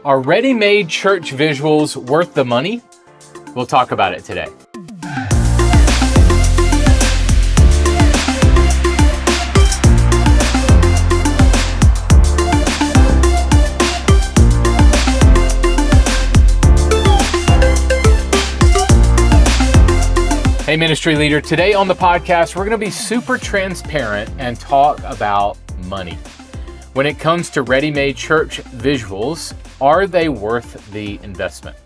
Are ready-made church visuals worth the money? We'll talk about it today. Hey, ministry leader. Today on the podcast, we're going to be super transparent and talk about money. When it comes to ready-made church visuals, are they worth the investment?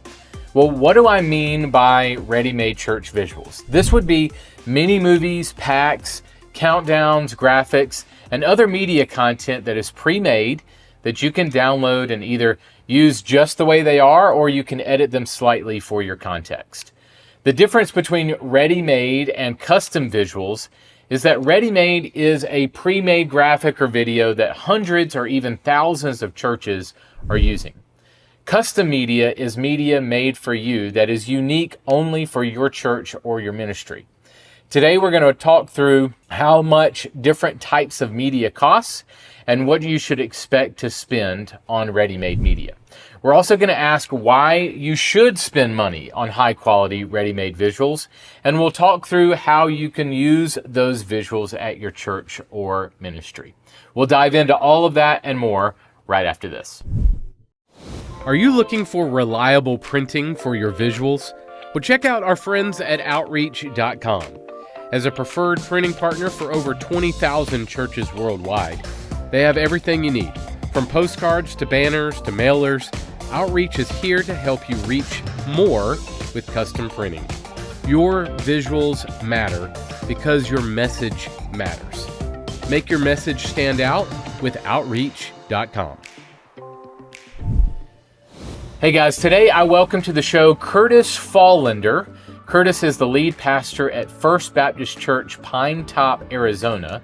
Well, what do I mean by ready-made church visuals? This would be mini movies, packs, countdowns, graphics, and other media content that is pre-made that you can download and either use just the way they are, or you can edit them slightly for your context. The difference between ready-made and custom visuals is that ready-made is a pre-made graphic or video that hundreds or even thousands of churches are using. Custom media is media made for you that is unique only for your church or your ministry. Today we're going to talk through how much different types of media costs and what you should expect to spend on ready-made media. We're also going to ask why you should spend money on high-quality ready-made visuals, and we'll talk through how you can use those visuals at your church or ministry. We'll dive into all of that and more right after this. Are you looking for reliable printing for your visuals? Well, check out our friends at Outreach.com. As a preferred printing partner for over 20,000 churches worldwide, they have everything you need. From postcards to banners to mailers, Outreach is here to help you reach more with custom printing. Your visuals matter because your message matters. Make your message stand out with Outreach.com. Hey guys, today I welcome to the show Curtis Fahrlender. Curtis is the lead pastor at First Baptist Church, Pinetop, Arizona.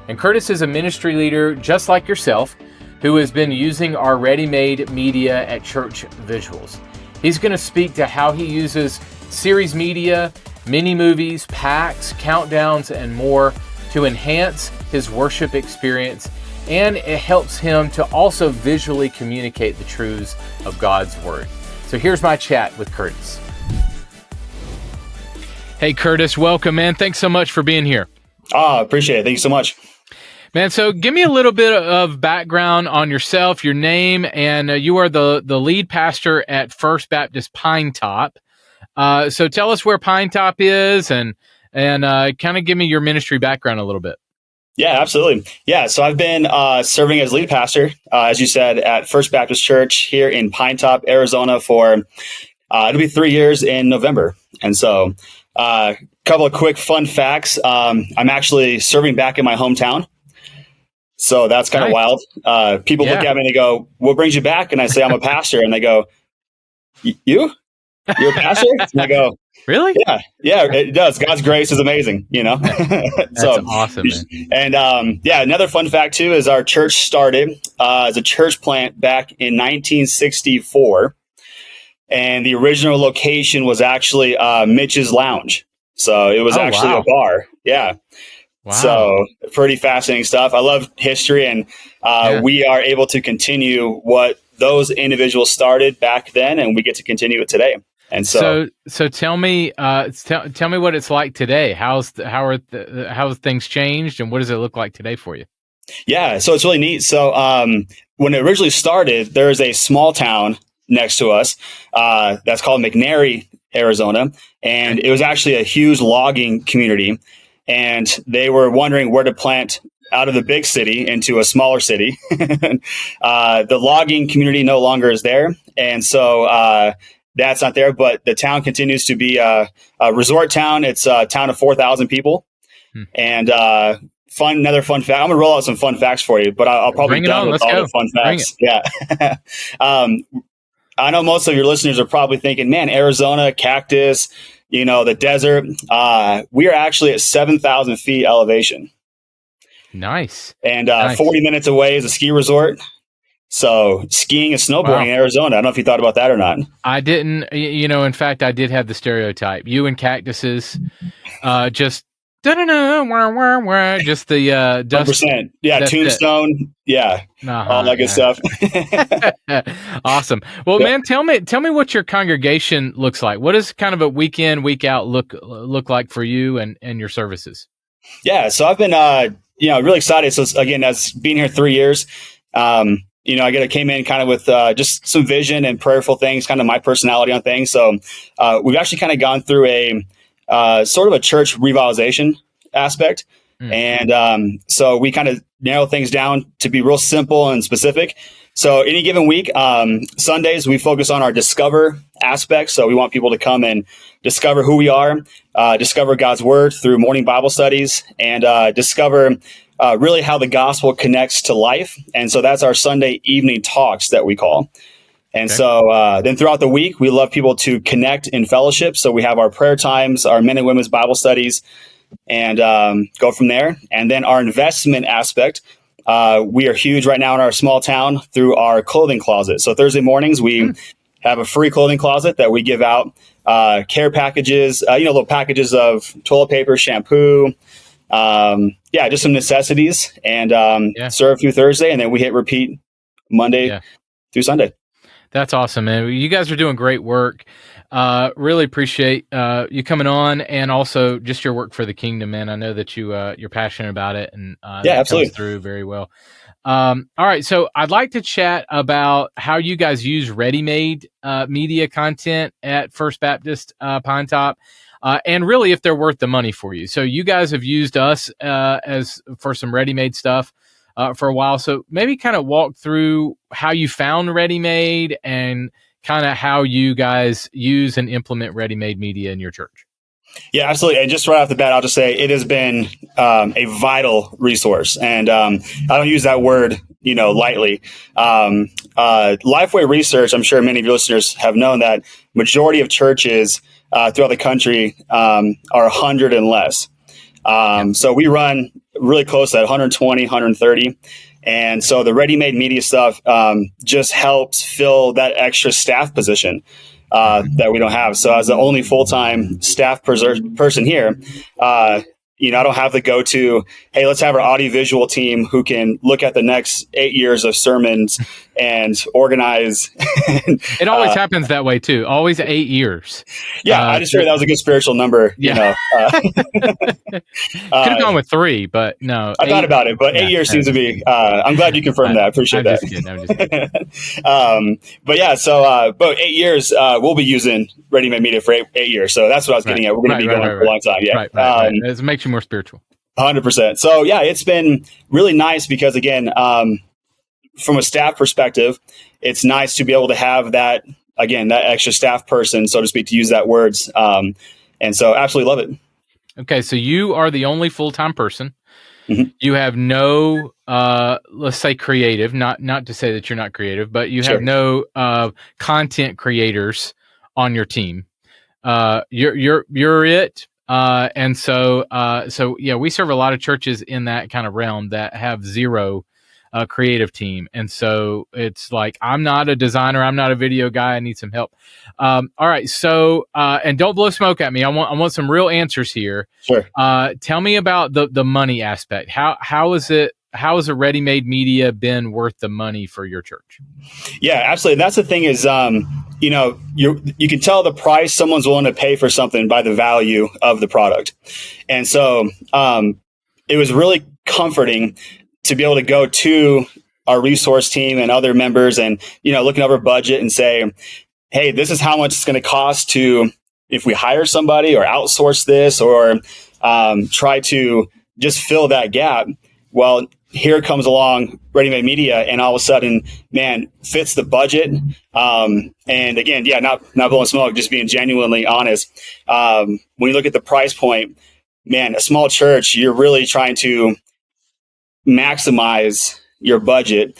And Curtis is a ministry leader just like yourself who has been using our ready-made media at church visuals. He's going to speak to how he uses series media, mini movies, packs, countdowns, and more to enhance his worship experience, and it helps him to also visually communicate the truths of God's Word. So here's my chat with Curtis. Hey Curtis, welcome, man. Thanks so much for being here. Appreciate it. Thank you so much. Man, so give me a little bit of background on yourself, your name, and you are the lead pastor at First Baptist Pinetop. So tell us where Pinetop is and kind of give me your ministry background a little bit. Yeah, absolutely. Yeah, so I've been serving as lead pastor, as you said, at First Baptist Church here in Pinetop, Arizona for it'll be 3 years in November. And so a couple of quick fun facts. I'm actually serving back in my hometown. So that's kind of wild. People look at me and they go, "What brings you back?" And I say, "I'm a pastor." And they go, "You're a pastor?" And I go, "Really? Yeah, it does. God's grace is amazing, you know." That's awesome, man. And another fun fact too is our church started as a church plant back in 1964, and the original location was actually Mitch's Lounge. So it was actually a bar. Yeah. Wow. So pretty fascinating stuff. I love history, and we are able to continue what those individuals started back then, and we get to continue it today. And so tell me what it's like today. How have things changed, and what does it look like today for you? Yeah, so it's really neat. So when it originally started, there is a small town next to us that's called McNary, Arizona, and it was actually a huge logging community. And they were wondering where to plant out of the big city into a smaller city. The logging community no longer is there. And so that's not there. But the town continues to be a resort town. It's a town of 4,000 people. And another fun fact. I'm going to roll out some fun facts for you, but I'll probably be done with all the fun facts. Yeah. I know most of your listeners are probably thinking, man, Arizona, cactus, the desert. We are actually at 7,000 feet elevation. Nice. And 40 minutes away is a ski resort. So skiing and snowboarding in Arizona. I don't know if you thought about that or not. I didn't. In fact, I did have the stereotype. You and cactuses, just Just the dust. 100%. Yeah, That's it. Tombstone. Yeah, all that good stuff. Awesome. Well, Yep. man, tell me what your congregation looks like. What does kind of a week in, week out look like for you and your services? Yeah, so I've been really excited. So again, as being here 3 years, I came in kind of with just some vision and prayerful things, kind of my personality on things. So we've actually kind of gone through a sort of a church revitalization aspect. And so we kind of narrow things down to be real simple and specific. So any given week, Sundays, we focus on our discover aspect. So we want people to come and discover who we are, discover God's word through morning Bible studies, and discover really how the gospel connects to life. And so that's our Sunday evening talks that we call. And so then throughout the week, we love people to connect in fellowship. So we have our prayer times, our men and women's Bible studies, and go from there. And then our investment aspect, we are huge right now in our small town through our clothing closet. So Thursday mornings, we have a free clothing closet that we give out, care packages, little packages of toilet paper, shampoo, just some necessities, and serve through Thursday. And then we hit repeat Monday through Sunday. That's awesome, man. You guys are doing great work. Really appreciate you coming on, and also just your work for the kingdom, man. I know that you're passionate about it, and that absolutely comes through very well. All right, so I'd like to chat about how you guys use ready-made media content at First Baptist Pinetop, and really if they're worth the money for you. So you guys have used us as for some ready-made stuff for a while. So maybe kind of walk through how you found ready-made and kind of how you guys use and implement ready-made media in your church. Yeah, absolutely. And just right off the bat, I'll just say it has been a vital resource. And I don't use that word, lightly. Lifeway Research, I'm sure many of your listeners have known that majority of churches throughout the country are 100 and less. So we run really close to 120, 130. And so the ready-made media stuff just helps fill that extra staff position that we don't have. So as the only full-time staff person here, I don't have the go-to, hey, let's have our audiovisual team who can look at the next 8 years of sermons and organize. It always happens that way too. Always 8 years. Yeah, I just figured that was a good spiritual number. Could have gone with 3, but no. I thought about it, but 8 years seems to be. I'm glad you confirmed that. Appreciate that. I'm just kidding. But 8 years, we'll be using ready-made media for 8 years. So that's what I was getting at. We're going to be going for a long time. Yeah, right. It makes you more spiritual. 100%. So yeah, it's been really nice because again, from a staff perspective, it's nice to be able to have that extra staff person, so to speak, to use that words. And so absolutely love it. Okay. So you are the only full-time person. Mm-hmm. You have no, let's say creative, not to say that you're not creative, but you have no content creators on your team. You're it. And so we serve a lot of churches in that kind of realm that have zero creative team. And so it's like, I'm not a designer. I'm not a video guy. I need some help. All right. So, and don't blow smoke at me. I want some real answers here. Sure. Tell me about the money aspect. How is a ready-made media been worth the money for your church? Yeah, absolutely. That's the thing is, you can tell the price someone's willing to pay for something by the value of the product. And so it was really comforting to be able to go to our resource team and other members and, looking over budget and say, hey, this is how much it's going to cost if we hire somebody or outsource this or try to just fill that gap. Well, here comes along ready-made media, and all of a sudden, man, fits the budget. And again, not blowing smoke, just being genuinely honest. When you look at the price point, man, a small church, you're really trying to maximize your budget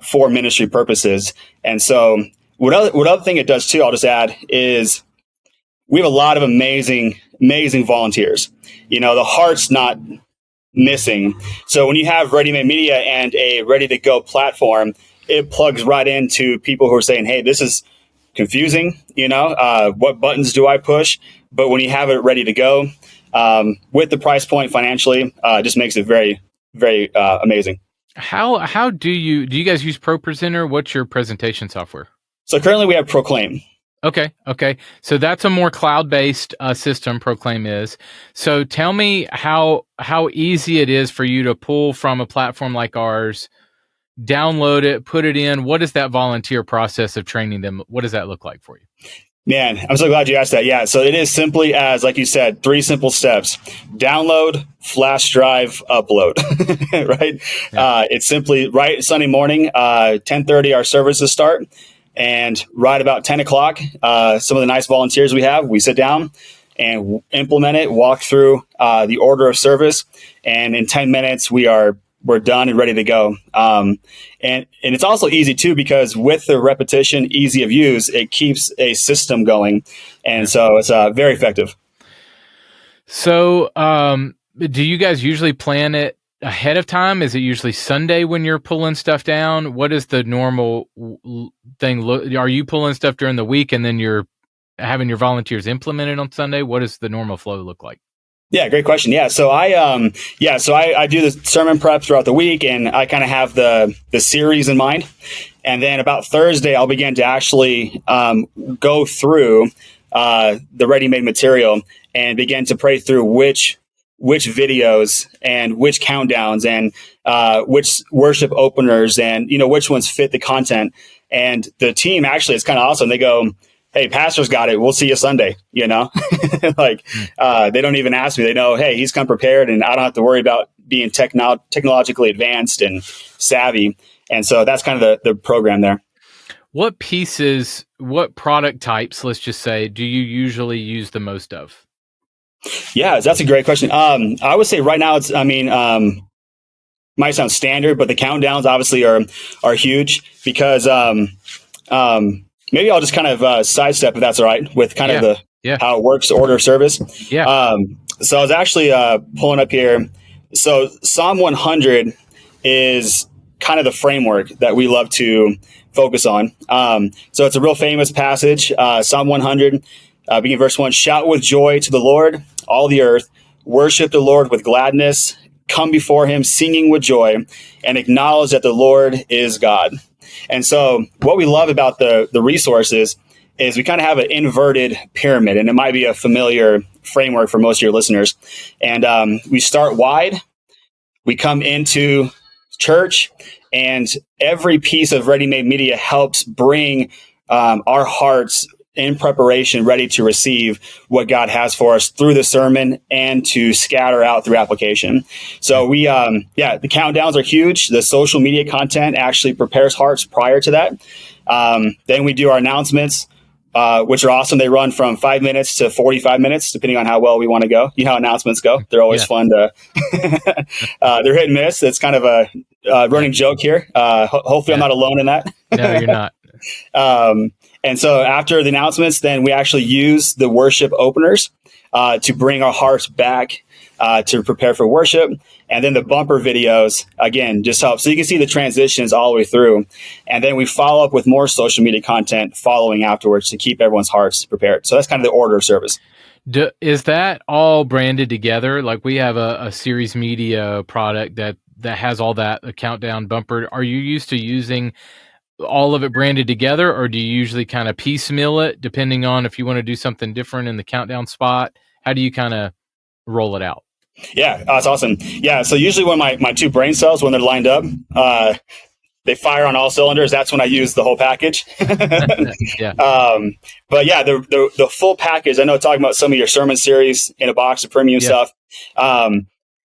for ministry purposes. And so, what other thing it does too, I'll just add, is we have a lot of amazing volunteers. The heart's not missing. So when you have ready-made media and a ready-to-go platform, it plugs right into people who are saying, hey, this is confusing, what buttons do I push? But when you have it ready to go, with the price point financially, just makes it very, very amazing. How do you guys use ProPresenter? What's your presentation software? So currently we have Proclaim. Okay. So that's a more cloud-based system, Proclaim is. So tell me how easy it is for you to pull from a platform like ours, download it, put it in. What is that volunteer process of training them? What does that look like for you? Man, I'm so glad you asked that. Yeah, so it is simply as, like you said, 3 simple steps: download, flash drive, upload. Right? Yeah. It's simply right Sunday morning, 10:30. Our services start, and right about 10 o'clock, some of the nice volunteers we have, we sit down and implement it, walk through the order of service, and in 10 minutes we're done and ready to go. And it's also easy too, because with the repetition, easy of use, it keeps a system going. And so it's very effective. So do you guys usually plan it ahead of time? Is it usually Sunday when you're pulling stuff down? What is the normal thing? Are you pulling stuff during the week and then you're having your volunteers implement it on Sunday? What does the normal flow look like? Yeah, great question. Yeah, so I do the sermon prep throughout the week, and I kind of have the series in mind. And then about Thursday, I'll begin to actually go through the ready-made material and begin to pray through which videos and which countdowns and which worship openers and which ones fit the content. And the team actually, it's kind of awesome. They go, "Hey, pastor's got it. We'll see you Sunday." Like they don't even ask me. They know, hey, he's come prepared, and I don't have to worry about being technologically advanced and savvy. And so that's kind of the program there. What pieces, what product types, let's just say, do you usually use the most of? Yeah, that's a great question. I would say right now might sound standard, but the countdowns obviously are huge because maybe I'll just kind of sidestep, if that's all right, with kind of how it works, order of service. Yeah. So I was actually pulling up here. So Psalm 100 is kind of the framework that we love to focus on. So it's a real famous passage, Psalm 100, beginning verse 1. "Shout with joy to the Lord, all the earth. Worship the Lord with gladness. Come before him singing with joy, and acknowledge that the Lord is God." And so what we love about the resources is we kind of have an inverted pyramid, and it might be a familiar framework for most of your listeners. And we start wide, we come into church, and every piece of ready-made media helps bring our hearts in preparation, ready to receive what God has for us through the sermon and to scatter out through application. So the countdowns are huge. The social media content actually prepares hearts prior to that. Then we do our announcements, which are awesome. They run from 5 minutes to 45 minutes, depending on how well we want to go. You know how announcements go. They're always fun to, they're hit and miss. It's kind of a running joke here. Hopefully I'm not alone in that. No, you're not. And so after the announcements, then we actually use the worship openers to bring our hearts back to prepare for worship. And then the bumper videos, again, just help. So you can see the transitions all the way through. And then we follow up with more social media content following afterwards to keep everyone's hearts prepared. So that's kind of the order of service. Is that all branded together? Like we have a series media product that has all that, a countdown bumper. Are you used to using all of it branded together, or do you usually kind of piecemeal it depending on if you want to do something different in the countdown spot? How do you kind of roll it out? Yeah, that's awesome. Yeah, so usually when my two brain cells, when they're lined up, they fire on all cylinders. That's when I use the whole package. Yeah. But yeah, the full package, I know talking about some of your sermon series in a box of premium stuff,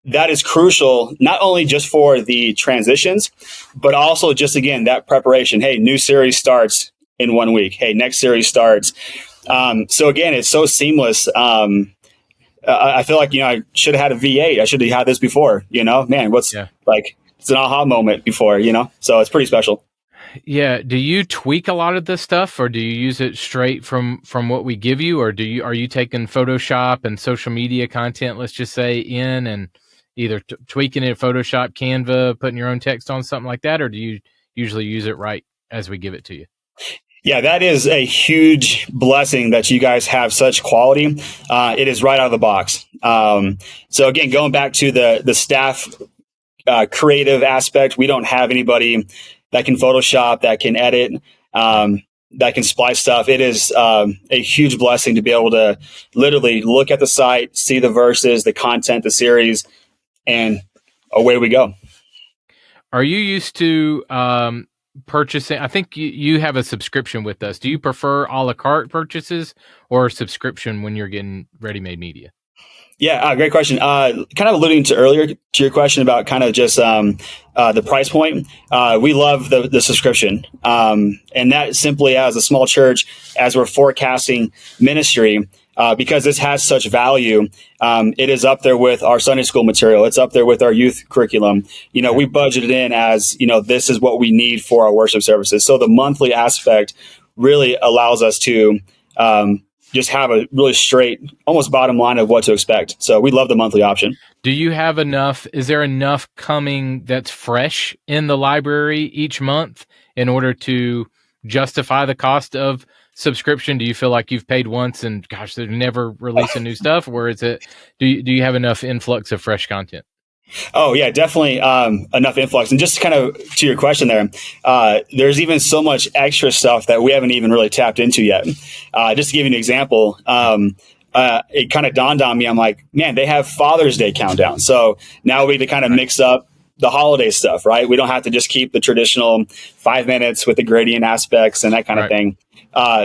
that is crucial, not only just for the transitions, but also just, again, that preparation. Hey, new series starts in 1 week. Hey, next series starts. So again, it's so seamless. I feel like, I should have had a V8. I should have had this before, man, it's an aha moment before, so it's pretty special. Yeah. Do you tweak a lot of this stuff, or do you use it straight from what we give you, or are you taking Photoshop and social media content, let's just say, in and either tweaking it in Photoshop, Canva, putting your own text on something like that, or do you usually use it right as we give it to you? Yeah, that is a huge blessing that you guys have such quality. It is right out of the box. So again, going back to the staff creative aspect, we don't have anybody that can Photoshop, that can edit, that can splice stuff. It is a huge blessing to be able to literally look at the site, see the verses, the content, the series, and away we go. Are you used to purchasing? I think you have a subscription with us. Do you prefer a la carte purchases or subscription when you're getting ready-made media? Yeah, great question. Kind of alluding to earlier to your question about kind of just the price point. We love the subscription, and that simply as a small church, as we're forecasting ministry, because this has such value. It is up there with our Sunday school material. It's up there with our youth curriculum. We budgeted in as this is what we need for our worship services. So the monthly aspect really allows us to just have a really straight, almost bottom line of what to expect. So we love the monthly option. Do you have enough? Is there enough coming that's fresh in the library each month in order to justify the cost of subscription? Do you feel like you've paid once and gosh, they're never releasing new stuff? Or is it, do you have enough influx of fresh content? Oh yeah, definitely enough influx. And just kind of to your question there, there's even so much extra stuff that we haven't even really tapped into yet. Just to give you an example, it kind of dawned on me. I'm like, man, they have Father's Day countdown. So now we to kind of mix up the holiday stuff, right? We don't have to just keep the traditional 5 minutes with the gradient aspects and that kind of thing.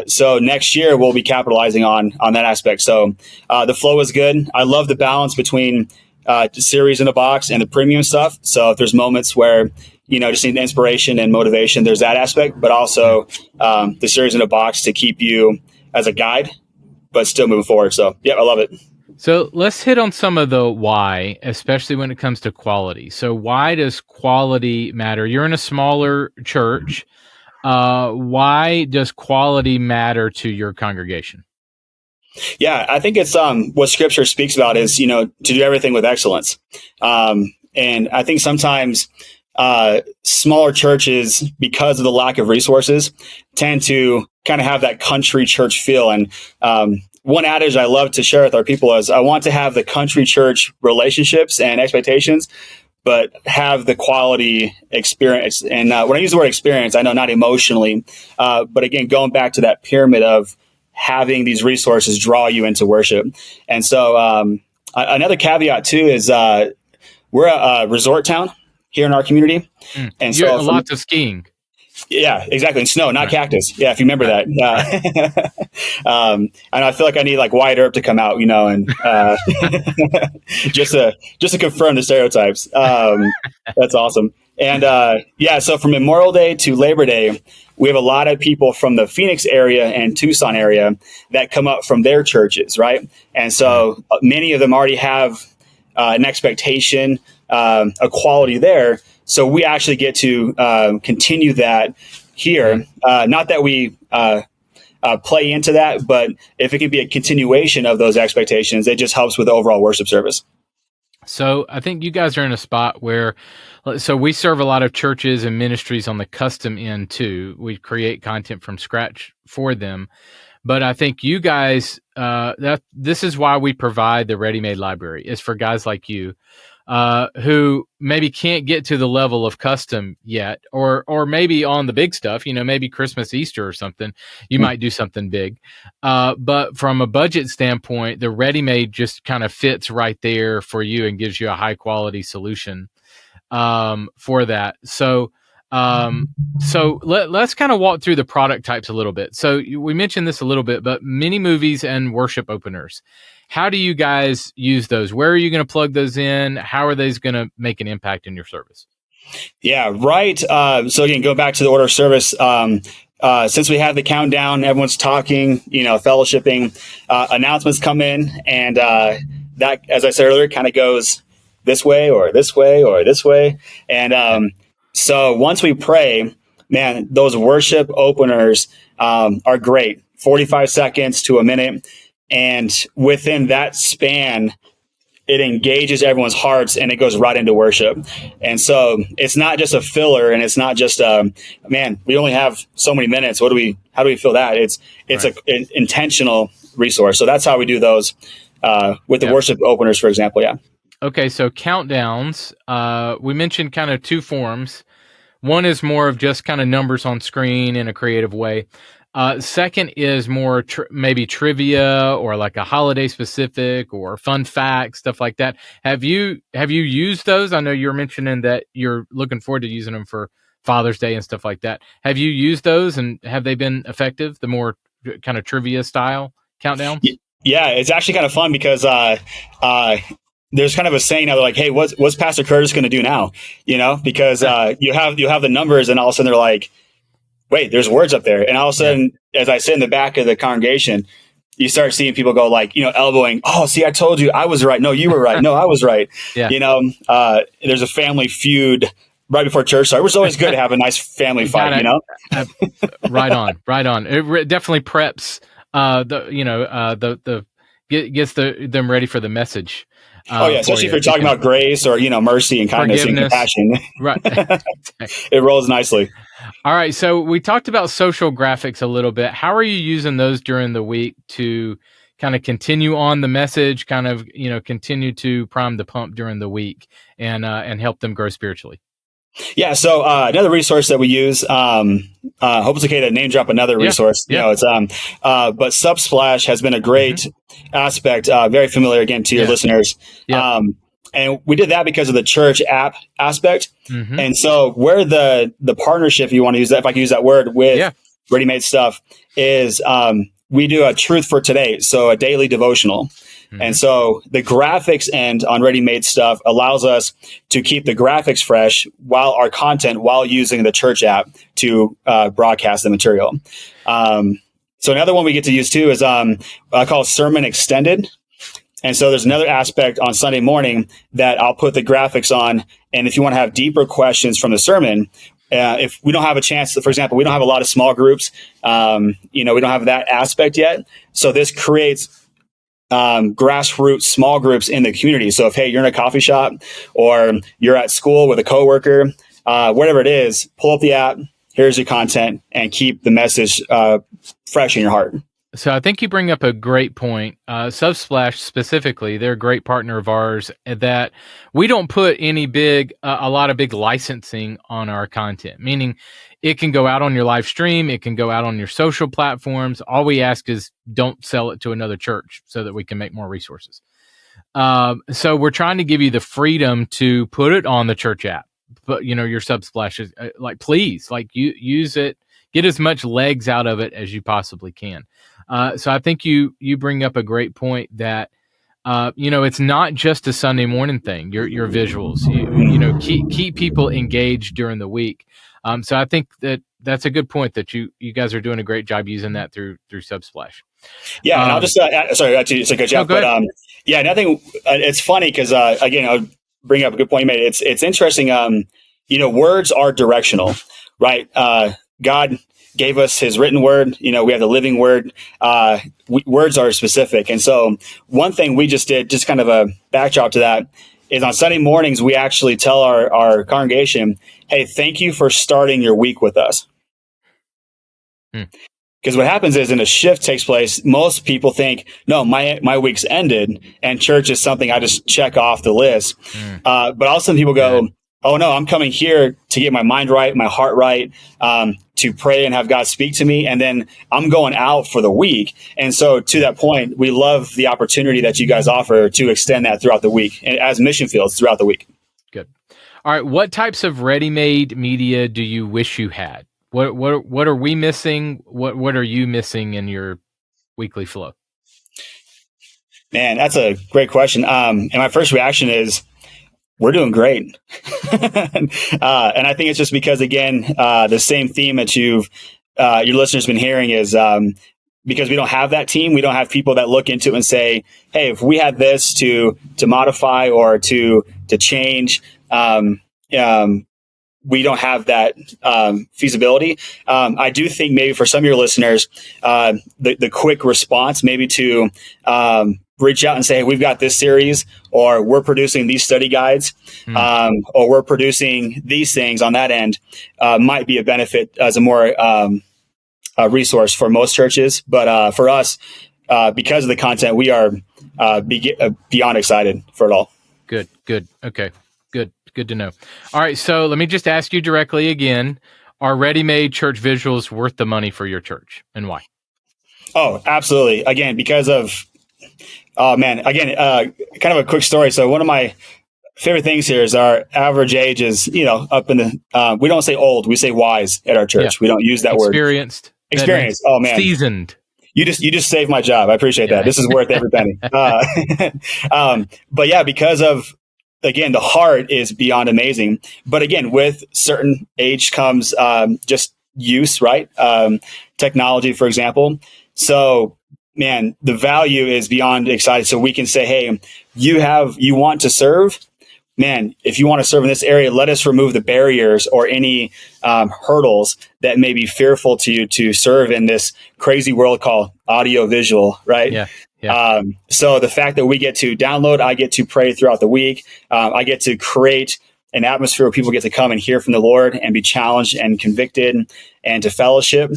So next year we'll be capitalizing on that aspect. So the flow is good. I love the balance between series in a box and the premium stuff. So if there's moments where, just need inspiration and motivation, there's that aspect, but also the series in a box to keep you as a guide, but still moving forward. So yeah, I love it. So let's hit on some of the why, especially when it comes to quality. So why does quality matter? You're in a smaller church. Why does quality matter to your congregation? Yeah, I think it's what Scripture speaks about is, to do everything with excellence. And I think sometimes smaller churches, because of the lack of resources, tend to kind of have that country church feel. And one adage I love to share with our people is I want to have the country church relationships and expectations, but have the quality experience. And when I use the word experience, I know not emotionally, but again, going back to that pyramid of having these resources draw you into worship. And so another caveat too is we're a resort town here in our community. And so lots of skiing. Yeah, exactly. And snow, not cactus. Yeah, if you remember that. And I feel like I need like Wyatt Earp to come out, and just to confirm the stereotypes. That's awesome. And so from Memorial Day to Labor Day, we have a lot of people from the Phoenix area and Tucson area that come up from their churches, right? And so many of them already have an expectation, a quality there. So we actually get to continue that here. Not that we play into that, but if it can be a continuation of those expectations, it just helps with the overall worship service. So I think you guys are in a spot where, so we serve a lot of churches and ministries on the custom end too. We create content from scratch for them. But I think you guys, this is why we provide the ready-made library, is for guys like you who maybe can't get to the level of custom yet, or maybe on the big stuff, maybe Christmas, Easter or something, you might do something big. But from a budget standpoint, the ready-made just kind of fits right there for you and gives you a high quality solution for that. So let's kind of walk through the product types a little bit. So we mentioned this a little bit, but mini movies and worship openers. How do you guys use those? Where are you going to plug those in? How are those going to make an impact in your service? Yeah, right. So again, go back to the order of service. Since we have the countdown, everyone's talking, fellowshipping, announcements come in, and that, as I said earlier, kind of goes this way or this way or this way. And so once we pray, man, those worship openers are great. 45 seconds to a minute. And within that span, it engages everyone's hearts and it goes right into worship. And so it's not just a filler, and it's not just man, we only have so many minutes. How do we fill that? It's right. An intentional resource. So that's how we do those with the worship openers, for example. Yeah. Okay, so countdowns, we mentioned kind of two forms. One is more of just kind of numbers on screen in a creative way. Second is more maybe trivia or like a holiday specific or fun facts, stuff like that. Have you used those? I know you were mentioning that you're looking forward to using them for Father's Day and stuff like that. Have you used those, and have they been effective, the more kind of trivia style countdowns? Yeah, it's actually kind of fun because there's kind of a saying now, they're like, hey, what's Pastor Curtis going to do now? Because you have the numbers, and all of a sudden they're like, wait, there's words up there. And all of a sudden, as I sit in the back of the congregation, you start seeing people go like, elbowing, oh, see, I told you I was right. No, you were right. No, I was right. There's a family feud right before church. So it was always good to have a nice family fight, Right on. It definitely preps, gets them ready for the message. Especially if you're talking about grace or, mercy and kindness and compassion. Right. It rolls nicely. All right. So we talked about social graphics a little bit. How are you using those during the week to kind of continue on the message, kind of, continue to prime the pump during the week and help them grow spiritually? Yeah. So another resource that we use, hope it's okay to name drop another resource. But Subsplash has been a great aspect, very familiar again to your listeners. Yeah. And we did that because of the church app aspect. Mm-hmm. And so where the partnership, if you want to use that, if I can use that word, with Ready Made Stuff is we do a truth for today. So a daily devotional. Mm-hmm. And so the graphics end on Ready Made Stuff allows us to keep the graphics fresh while using the church app to broadcast the material. So another one we get to use too is I call Sermon Extended. And so there's another aspect on Sunday morning that I'll put the graphics on. And if you want to have deeper questions from the sermon, if we don't have a chance, for example, we don't have a lot of small groups, we don't have that aspect yet. So this creates grassroots small groups in the community. So if, hey, you're in a coffee shop or you're at school with a coworker, whatever it is, pull up the app, here's your content, and keep the message fresh in your heart. So I think you bring up a great point. Subsplash specifically, they're a great partner of ours that we don't put a lot of big licensing on our content, meaning it can go out on your live stream. It can go out on your social platforms. All we ask is don't sell it to another church so that we can make more resources. So we're trying to give you the freedom to put it on the church app, but your Subsplash is please, you use it, get as much legs out of it as you possibly can. So I think you bring up a great point that, it's not just a Sunday morning thing, your visuals, keep people engaged during the week. So I think that's a good point that you guys are doing a great job using that through Subsplash. Yeah. And I'll just, sorry, it's a good job, but nothing, it's funny because, again, I'll bring up a good point you made. It's interesting. Words are directional, right? God gave us his written word. We have the living word. Words are specific. And so one thing we just did, just kind of a backdrop to that, is on Sunday mornings, we actually tell our congregation, hey, thank you for starting your week with us. Because what happens is, in a shift takes place, most people think, no, my week's ended and church is something I just check off the list. But all of a sudden people go, oh no, I'm coming here to get my mind right, my heart right, to pray and have God speak to me. And then I'm going out for the week. And so to that point, we love the opportunity that you guys offer to extend that throughout the week as mission fields throughout the week. Good. All right. What types of ready-made media do you wish you had? What are we missing? What are you missing in your weekly flow? Man, that's a great question. And my first reaction is, we're doing great. And I think it's just because, again, the same theme that your listeners been hearing is because we don't have that team. We don't have people that look into it and say, hey, if we had this to modify or to change, we don't have that feasibility. I do think maybe for some of your listeners, the quick response maybe to reach out and say, hey, we've got this series, or we're producing these study guides, or we're producing these things on that end, might be a benefit as a more resource for most churches. But for us, because of the content, we are beyond excited for it all. Good. Okay. Good to know. All right. So let me just ask you directly again, are ready-made church visuals worth the money for your church, and why? Oh, absolutely. Again, because of, kind of a quick story. So one of my favorite things here is our average age is, up in the, we don't say old, we say wise at our church. We don't use that word. Experienced. Oh man. Seasoned. You just saved my job. I appreciate that. This is worth every penny. But yeah, because of, again, the heart is beyond amazing. But again, with certain age comes just use, right? Technology, for example. So, man, the value is beyond exciting. So we can say, hey, you want to serve? Man, if you want to serve in this area, let us remove the barriers or any hurdles that may be fearful to you to serve in this crazy world called audio visual, right? Yeah. So the fact that we get to download, I get to pray throughout the week. I get to create an atmosphere where people get to come and hear from the Lord and be challenged and convicted and to fellowship.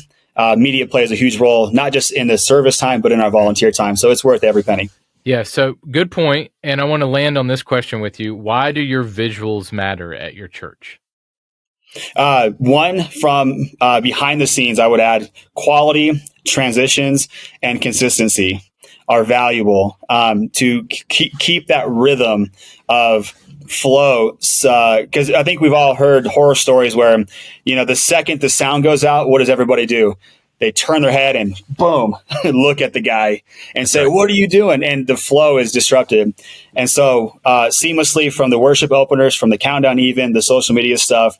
Media plays a huge role, not just in the service time, but in our volunteer time. So it's worth every penny. Yeah. So good point. And I want to land on this question with you. Why do your visuals matter at your church? One, from behind the scenes, I would add quality, transitions, and consistency are valuable to keep that rhythm of flow. Because I think we've all heard horror stories where, the second the sound goes out, what does everybody do? They turn their head and boom, look at the guy and say, what are you doing? And the flow is disrupted. And so seamlessly from the worship openers, from the countdown, even the social media stuff,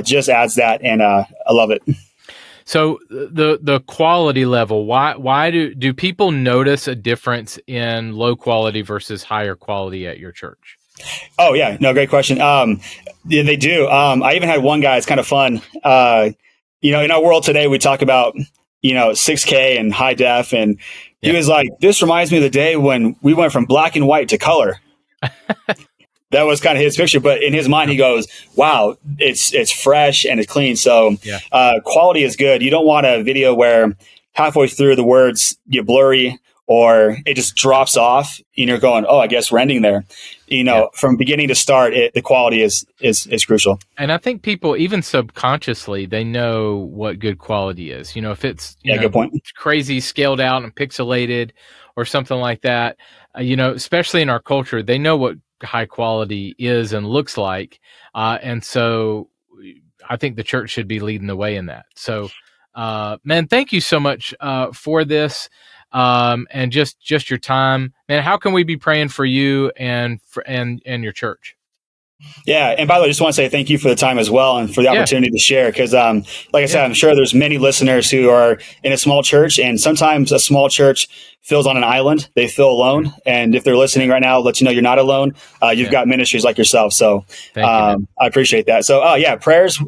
just adds that. And I love it. So the quality level, why do people notice a difference in low quality versus higher quality at your church? Oh yeah, no, great question. Yeah, they do. I even had one guy, it's kind of fun. In our world today, we talk about, 6K and high def. And he was like, this reminds me of the day when we went from black and white to color. That was kind of his picture, but in his mind, he goes, wow, it's fresh and it's clean. So quality is good. You don't want a video where halfway through the words get blurry or it just drops off and you're going, oh, I guess we're ending there. From beginning to start, the quality is crucial. And I think people, even subconsciously, they know what good quality is. If it's good point. Crazy scaled out and pixelated or something like that, especially in our culture, they know what high quality is and looks like. And so I think the church should be leading the way in that. So, man, thank you so much for this. And just your time, man. How can we be praying for you and your church? Yeah. And by the way, I just want to say thank you for the time as well and for the opportunity to share. Because like I said, I'm sure there's many listeners who are in a small church, and sometimes a small church feels on an island. They feel alone. Mm-hmm. And if they're listening right now, I'll let you know you're not alone. You've got ministries like yourself. So I appreciate that. So prayers.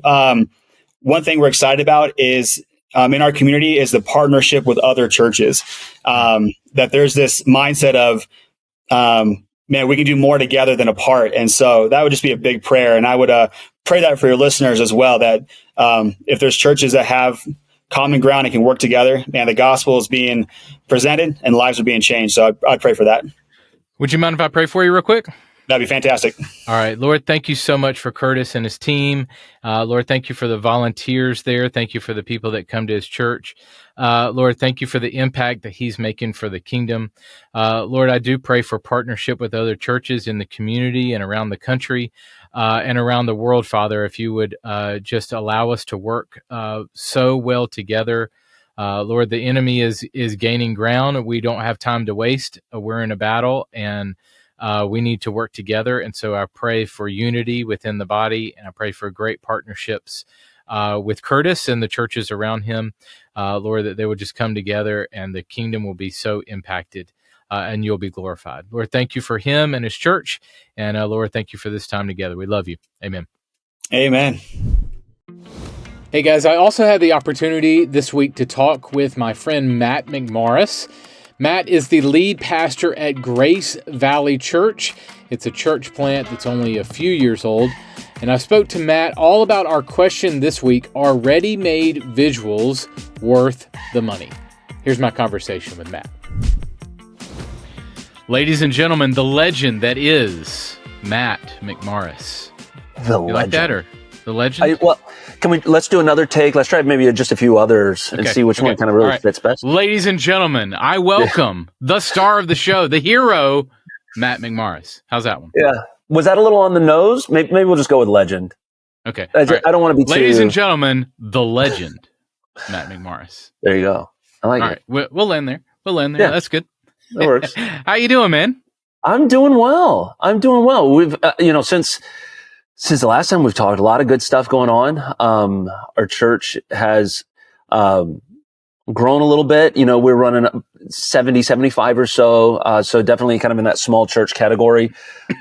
One thing we're excited about is in our community is the partnership with other churches. That there's this mindset of, man, we can do more together than apart. And so that would just be a big prayer. And I would pray that for your listeners as well, that if there's churches that have common ground and can work together, man, the gospel is being presented and lives are being changed. So I'd pray for that. Would you mind if I pray for you real quick? That'd be fantastic. All right. Lord, thank you so much for Curtis and his team. Lord, thank you for the volunteers there. Thank you for the people that come to his church. Lord, thank you for the impact that he's making for the kingdom. Lord, I do pray for partnership with other churches in the community and around the country and around the world, Father, if you would just allow us to work so well together. Lord, the enemy is gaining ground. We don't have time to waste. We're in a battle, and we need to work together. And so I pray for unity within the body, and I pray for great partnerships with Curtis and the churches around him, Lord, that they would just come together and the kingdom will be so impacted and you'll be glorified. Lord, thank you for him and his church. And Lord, thank you for this time together. We love you. Amen. Amen. Hey guys, I also had the opportunity this week to talk with my friend Matt McMorris. Matt is the lead pastor at Grace Valley Church. It's a church plant that's only a few years old. And I spoke to Matt all about our question this week: are ready-made visuals worth the money? Here's my conversation with Matt. Ladies and gentlemen, the legend that is Matt McMorris. The You legend. like that, or the legend? Let's do another take. Let's try maybe just a few others and see which one kind of really fits best. Ladies and gentlemen, I welcome the star of the show, the hero, Matt McMorris. How's that one? Yeah. Was that a little on the nose? Maybe we'll just go with legend. Okay. I don't want to be Ladies too... and gentlemen, the legend, Matt McMorris. There you go. I like it. All right. We'll end there. Yeah. That's good. That works. How you doing, man? I'm doing well. We've, since the last time we've talked, a lot of good stuff going on. Our church has grown a little bit. We're running 70, 75 or so. So definitely kind of in that small church category.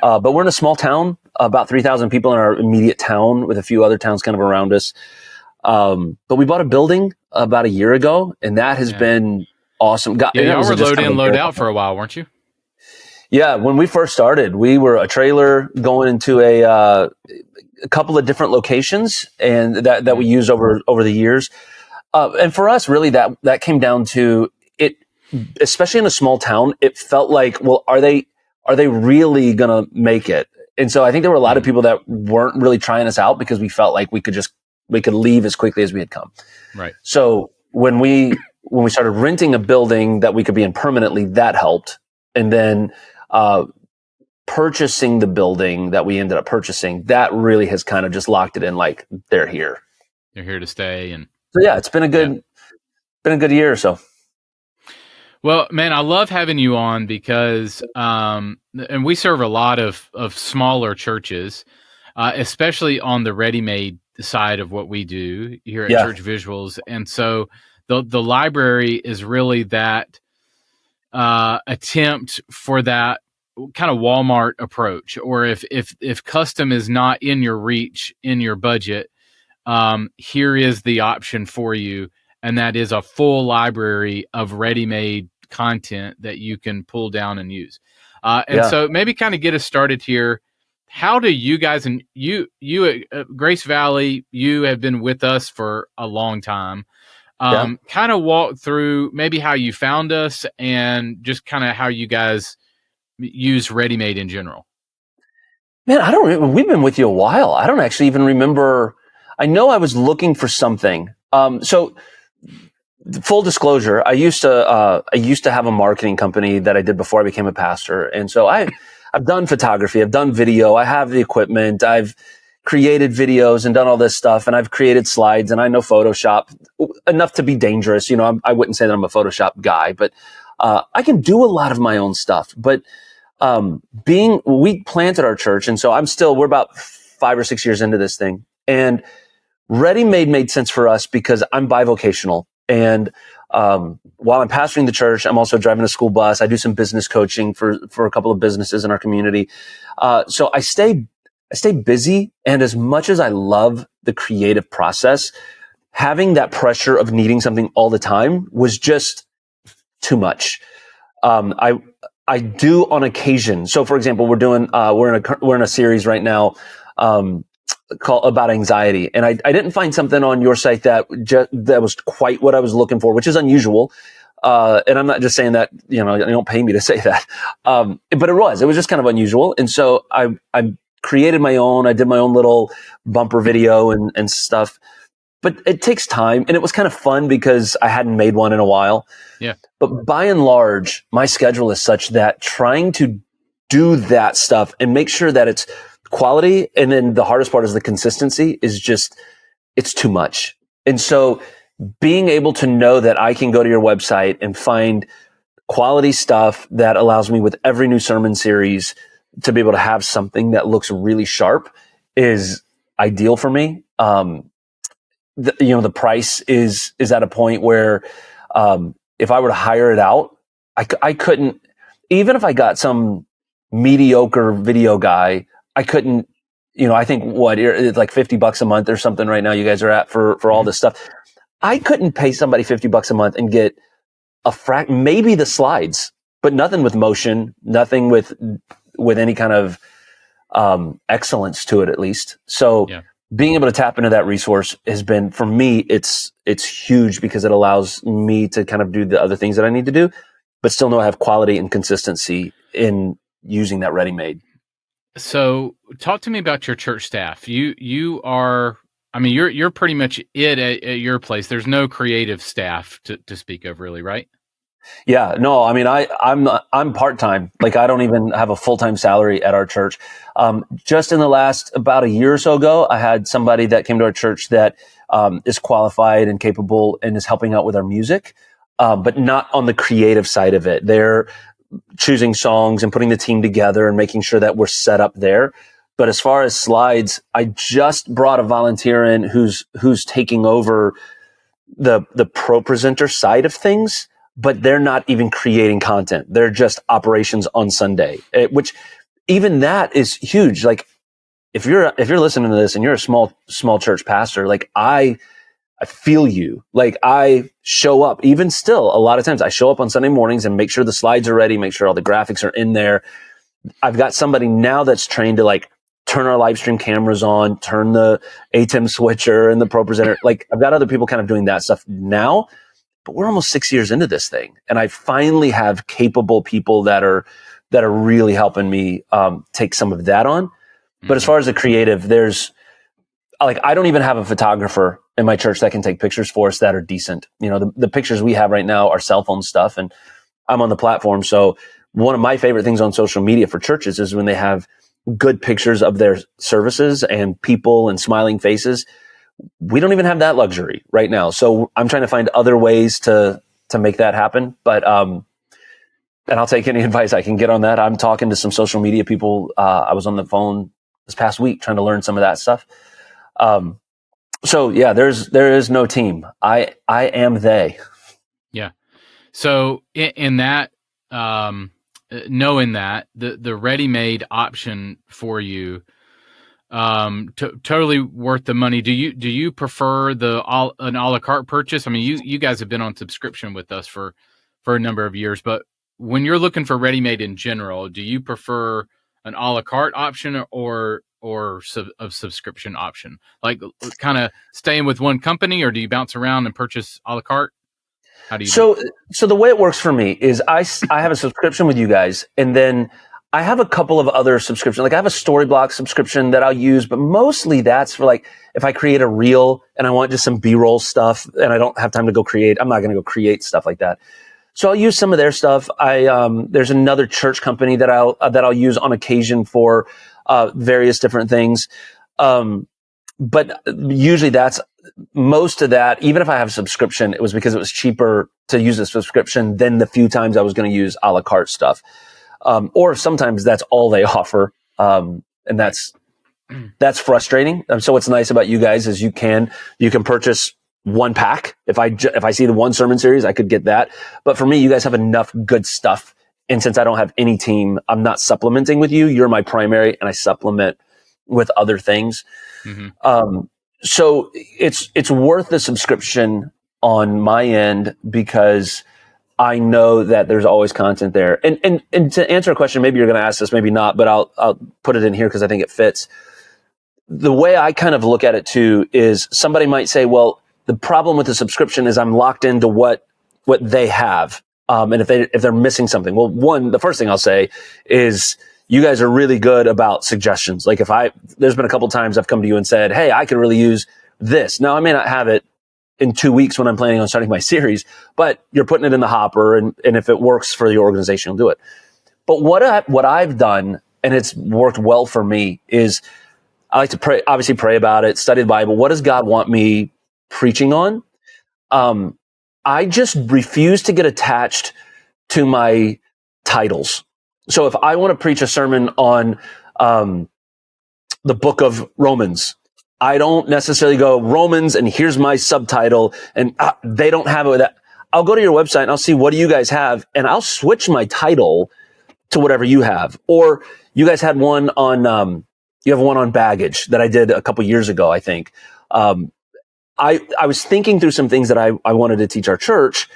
But we're in a small town, about 3,000 people in our immediate town with a few other towns kind of around us. But we bought a building about a year ago, and that has been awesome. Y'all were load in, load out for a while, weren't you? Yeah, when we first started, we were a trailer going into a couple of different locations, and that we used over the years. And for us, really, that came down to it, especially in a small town. It felt like, well, are they really gonna make it? And so I think there were a lot of people that weren't really trying us out because we felt like we could leave as quickly as we had come. Right. So when we started renting a building that we could be in permanently, that helped, and then purchasing the building that we ended up purchasing, that really has kind of just locked it in, like they're here. They're here to stay. And so, yeah, it's been a good year or so. Well, man, I love having you on because, and we serve a lot of smaller churches, especially on the ready-made side of what we do here at Church Visuals. And so the library is really that attempt for that kind of Walmart approach, or if custom is not in your reach, in your budget, here is the option for you, and that is a full library of ready-made content that you can pull down and use. So maybe kind of get us started here. How do you guys, and you at Grace Valley, you have been with us for a long time. Kind of walk through maybe how you found us and just kind of how you guys use ready-made in general. Man, we've been with you a while. I don't actually even remember. I know I was looking for something. So full disclosure, I used to have a marketing company that I did before I became a pastor. And so I've done photography, I've done video, I have the equipment, I've created videos and done all this stuff, and I've created slides, and I know Photoshop enough to be dangerous. I wouldn't say that I'm a Photoshop guy, but I can do a lot of my own stuff. But we planted our church, and so we're about 5 or 6 years into this thing, and ready-made made sense for us because I'm bivocational. And while I'm pastoring the church, I'm also driving a school bus. I do some business coaching for a couple of businesses in our community. So I stay busy. And as much as I love the creative process, having that pressure of needing something all the time was just too much. I do on occasion. So for example, we're in a series right now, called about anxiety. And I didn't find something on your site that was quite what I was looking for, which is unusual. And I'm not just saying that, you don't pay me to say that. But it was just kind of unusual. And so I created my own, I did my own little bumper video and stuff, but it takes time, and it was kind of fun because I hadn't made one in a while. Yeah. But by and large, my schedule is such that trying to do that stuff and make sure that it's quality, and then the hardest part is the consistency, it's too much. And so being able to know that I can go to your website and find quality stuff that allows me with every new sermon series to be able to have something that looks really sharp is ideal for me. The price is at a point where, if I were to hire it out, I couldn't, even if I got some mediocre video guy, I couldn't, I think it's like $50 a month or something right now you guys are at for all this stuff. I couldn't pay somebody $50 a month and get maybe the slides, but nothing with motion, nothing with any kind of excellence to it, at least. So being able to tap into that resource has been, for me, it's huge, because it allows me to kind of do the other things that I need to do, but still know I have quality and consistency in using that ready-made. So talk to me about your church staff. You are, I mean, you're pretty much it at your place. There's no creative staff to speak of, really, right? Yeah, no, I mean, I'm part-time. Like, I don't even have a full-time salary at our church. Just in the last about a year or so ago, I had somebody that came to our church that is qualified and capable and is helping out with our music, but not on the creative side of it. They're choosing songs and putting the team together and making sure that we're set up there. But as far as slides, I just brought a volunteer in who's taking over the pro presenter side of things, but they're not even creating content. They're just operations on Sunday, which even that is huge. Like, if you're listening to this and you're a small church pastor, like, I feel you. Like, I show up, even still, a lot of times I show up on Sunday mornings and make sure the slides are ready, make sure all the graphics are in there. I've got somebody now that's trained to, like, turn our live stream cameras on, turn the ATEM switcher and the pro presenter. Like, I've got other people kind of doing that stuff now, but we're almost 6 years into this thing. And I finally have capable people that are really helping me take some of that on. But as far as the creative, there's, like, I don't even have a photographer in my church that can take pictures for us that are decent. You know, the pictures we have right now are cell phone stuff, and I'm on the platform. So one of my favorite things on social media for churches is when they have good pictures of their services and people and smiling faces. We don't even have that luxury right now. So I'm trying to find other ways to make that happen. But, and I'll take any advice I can get on that. I'm talking to some social media people. I was on the phone this past week trying to learn some of that stuff. So yeah, there is no team. I am they. Yeah. So in that, knowing that the ready-made option for you, totally worth the money. Do you prefer an a la carte purchase? I mean, you guys have been on subscription with us for a number of years, but when you're looking for ready-made in general, do you prefer an a la carte option or a subscription option? Like, kind of staying with one company, or do you bounce around and purchase a la carte? How do you So the way it works for me is I have a subscription with you guys, and then I have a couple of other subscriptions. Like, I have a Storyblock subscription that I'll use, but mostly that's for, like, if I create a reel and I want just some B-roll stuff and I don't have time to go create, I'm not going to go create stuff like that. So I'll use some of their stuff. There's another church company that I'll use on occasion for various different things. But usually that's most of that. Even if I have a subscription, it was because it was cheaper to use a subscription than the few times I was going to use a la carte stuff. Or sometimes that's all they offer. And that's frustrating. So what's nice about you guys is you can purchase one pack. If I see the one sermon series, I could get that. But for me, you guys have enough good stuff. And since I don't have any team, I'm not supplementing with you. You're my primary, and I supplement with other things. Mm-hmm. So it's worth the subscription on my end, because I know that there's always content there. And to answer a question, maybe you're going to ask this, maybe not, but I'll put it in here because I think it fits. The way I kind of look at it too is, somebody might say, well, the problem with the subscription is I'm locked into what they have. And if they're missing something, well, the first thing I'll say is, you guys are really good about suggestions. Like, there's been a couple times I've come to you and said, hey, I could really use this. Now, I may not have it in 2 weeks when I'm planning on starting my series, but you're putting it in the hopper, and if it works for the organization, you'll do it. But what I've done, and it's worked well for me, is I like to pray about it, study the Bible. What does God want me preaching on? I just refuse to get attached to my titles. So if I want to preach a sermon on the book of Romans, I don't necessarily go Romans and here's my subtitle, and they don't have it with that. I'll go to your website and I'll see, what do you guys have, and I'll switch my title to whatever you have. Or you guys had one on you have one on baggage that I did a couple years ago, I think. I was thinking through some things that I wanted to teach our church,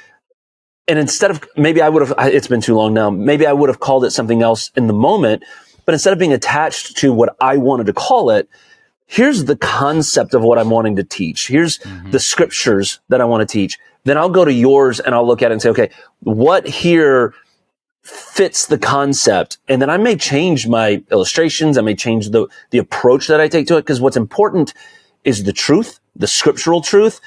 And instead of, maybe I would have, it's been too long now, maybe I would have called it something else in the moment, but instead of being attached to what I wanted to call it, here's the concept of what I'm wanting to teach. Here's the scriptures that I want to teach. Then I'll go to yours and I'll look at it and say, okay, what here fits the concept? And then I may change my illustrations. I may change the approach that I take to it, because what's important is the truth, the scriptural truth.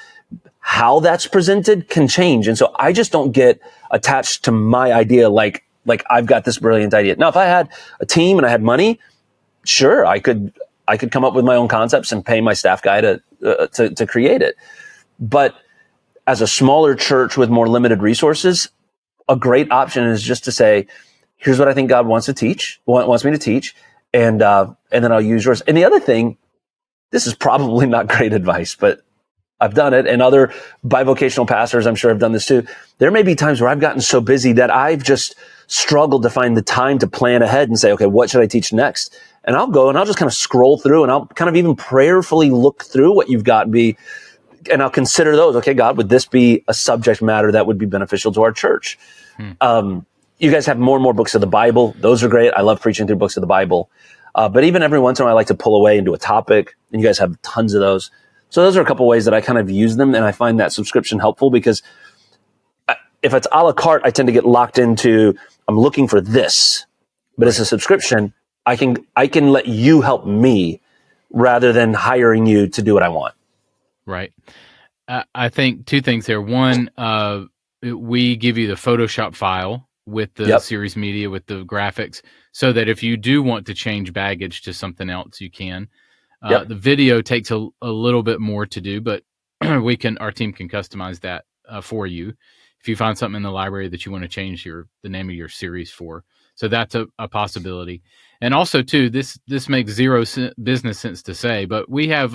How that's presented can change. And so I just don't get attached to my idea like I've got this brilliant idea. Now, if I had a team and I had money, sure, I could come up with my own concepts and pay my staff guy to create it. But as a smaller church with more limited resources, a great option is just to say, here's what I think God wants me to teach, and then I'll use yours. And the other thing, this is probably not great advice, but I've done it, and other bivocational pastors, I'm sure, have done this too. There may be times where I've gotten so busy that I've just struggled to find the time to plan ahead and say, okay, what should I teach next? And I'll go and I'll just kind of scroll through, and I'll kind of even prayerfully look through what you've got and I'll consider those. Okay, God, would this be a subject matter that would be beneficial to our church? You guys have more and more books of the Bible. Those are great. I love preaching through books of the Bible. But even every once in a while, I like to pull away and do a topic, and you guys have tons of those. So those are a couple ways that I kind of use them, and I find that subscription helpful, because if it's a la carte, I tend to get locked into, I'm looking for this. But as a subscription, I can let you help me rather than hiring you to do what I want. Right. I think two things there. One, we give you the Photoshop file with the series media, with the graphics, so that if you do want to change baggage to something else, you can. The video takes a little bit more to do, but our team can customize that for you if you find something in the library that you want to change the name of your series for. So that's a possibility. And also too, this makes zero business sense to say, but we have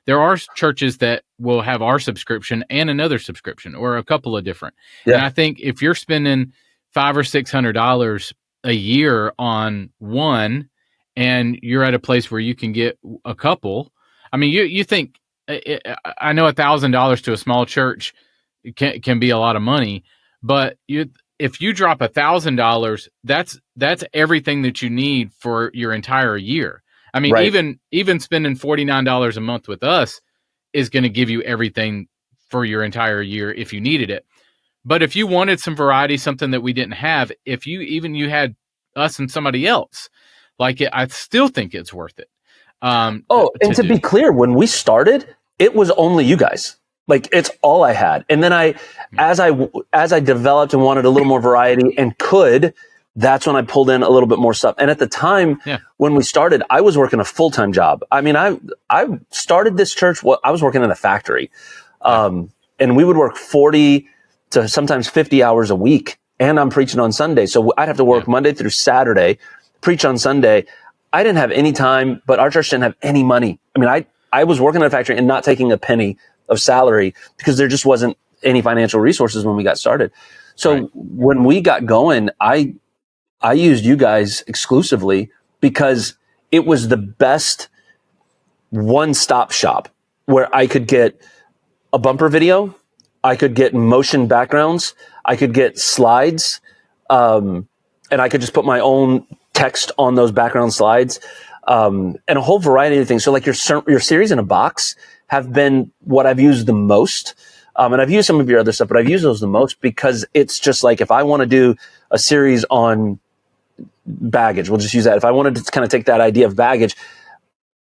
there are churches that will have our subscription and another subscription, or a couple of different. And I think if you're spending $500 or $600 a year on one, and you're at a place where you can get a couple, I mean, you think, I know $1,000 to a small church can be a lot of money, but if you drop $1,000, that's everything that you need for your entire year. I mean, even spending $49 a month with us is going to give you everything for your entire year if you needed it. But if you wanted some variety, something that we didn't have, if you had us and somebody else, I still think it's worth it. And to be clear, when we started, it was only you guys. It's all I had. And then as I developed and wanted a little more variety and that's when I pulled in a little bit more stuff. And at the time when we started, I was working a full-time job. I mean, I started this church. I was working in a factory, and we would work 40 to sometimes 50 hours a week. And I'm preaching on Sunday. So I'd have to work Monday through Saturday, preach on Sunday. I didn't have any time, but our church didn't have any money. I mean, I was working in a factory and not taking a penny of salary because there just wasn't any financial resources when we got started. So when we got going, I used you guys exclusively because it was the best one-stop shop where I could get a bumper video, I could get motion backgrounds, I could get slides, and I could just put my own text on those background slides, and a whole variety of things. So your series in a box have been what I've used the most. And I've used some of your other stuff, but I've used those the most because it's just if I want to do a series on baggage, we'll just use that. If I wanted to kind of take that idea of baggage,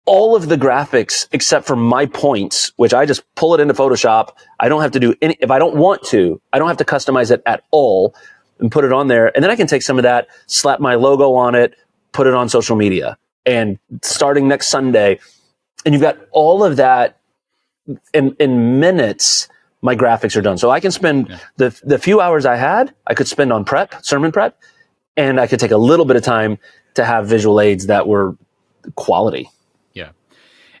all of the graphics, except for my points, which I just pull it into Photoshop. I don't have to do any, if I don't want to, I don't have to customize it at all and put it on there. And then I can take some of that, slap my logo on it, put it on social media. And starting next Sunday, and you've got all of that in minutes, my graphics are done. So I can spend the few hours I had, I could spend on sermon prep, and I could take a little bit of time to have visual aids that were quality. Yeah.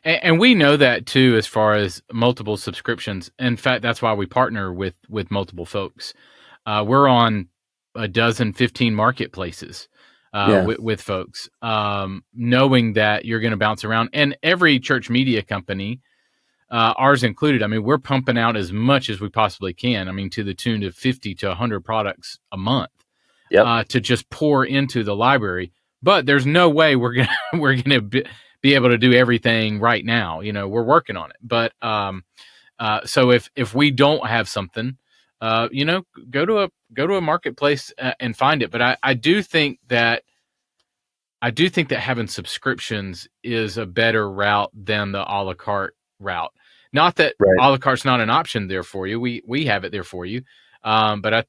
And we know that too, as far as multiple subscriptions. In fact, that's why we partner with multiple folks. We're on 15 marketplaces with folks, knowing that you're going to bounce around. And every church media company ours included. I mean, we're pumping out as much as we possibly can. I mean, to the tune of 50 to 100 products a month to just pour into the library. But there's no way we're gonna be able to do everything right now. We're working on it. But so if we don't have something, go to a marketplace and find it. But I do think that having subscriptions is a better route than the a la carte route. Not that a la carte's not an option there for you. We have it there for you. But I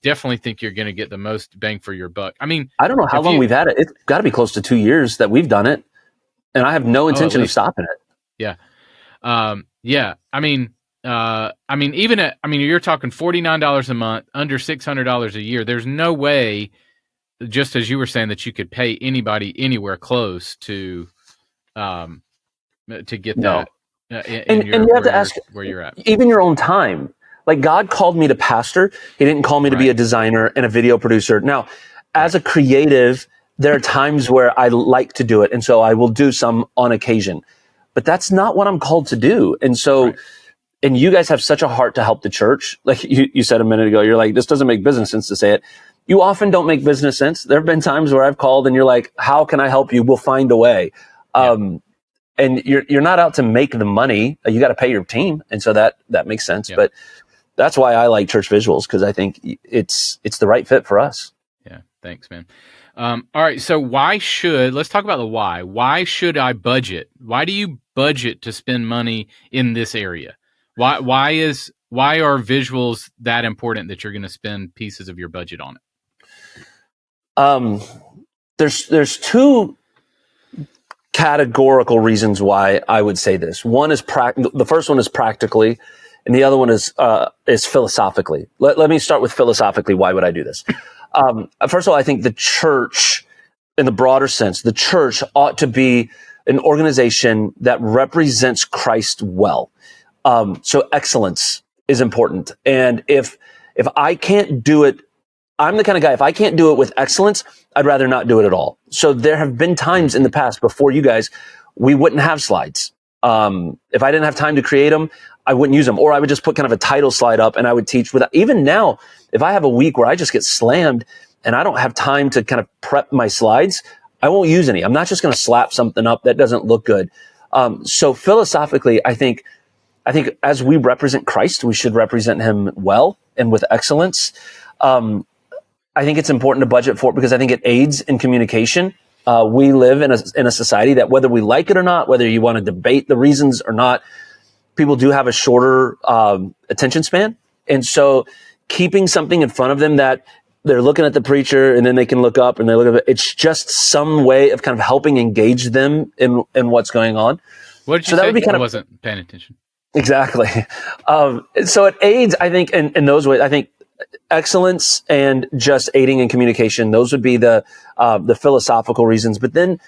definitely think you're going to get the most bang for your buck. I mean, I don't know how long we've had it. It's got to be close to 2 years that we've done it, and I have no intention of stopping it. Yeah. Yeah. I mean, you're talking $49 a month, under $600 a year. There's no way, just as you were saying, that you could pay anybody anywhere close to get that. And you have to ask where you're at. Even your own time. Like, God called me to pastor. He didn't call me to be a designer and a video producer. Now, as a creative, there are times where I like to do it. And so I will do some on occasion, but that's not what I'm called to do. And so, and you guys have such a heart to help the church. Like you said a minute ago, you're like, this doesn't make business sense to say it. You often don't make business sense. There have been times where I've called and you're like, how can I help you? We'll find a way. And you're not out to make the money. You got to pay your team. And so that makes sense. But that's why I like Church Visuals, because I think it's the right fit for us. Yeah. Thanks, man. All right. So let's talk about the why. Why should I budget? Why do you budget to spend money in this area? Why are visuals that important that you're going to spend pieces of your budget on it? There's two categorical reasons why I would say this. One is the first one is practically, and the other one is philosophically. Let me start with philosophically. Why would I do this? First of all, I think the church, in the broader sense, the church ought to be an organization that represents Christ well. So excellence is important. And if I can't do it, I'm the kind of guy, if I can't do it with excellence, I'd rather not do it at all. So there have been times in the past before you guys, we wouldn't have slides. If I didn't have time to create them, I wouldn't use them, or I would just put kind of a title slide up and I would teach without. Even now, if I have a week where I just get slammed and I don't have time to kind of prep my slides, I won't use any. I'm not just going to slap something up that doesn't look good. So philosophically, I think as we represent Christ, we should represent him well and with excellence. I think it's important to budget for it because I think it aids in communication. We live in a society that, whether we like it or not, whether you want to debate the reasons or not, people do have a shorter attention span. And so keeping something in front of them that they're looking at the preacher and then they can look up and they look at it, it's just some way of kind of helping engage them in what's going on. What did you say? I wasn't paying attention. Exactly. So it aids, I think, in those ways. I think excellence and just aiding in communication, those would be the philosophical reasons. But then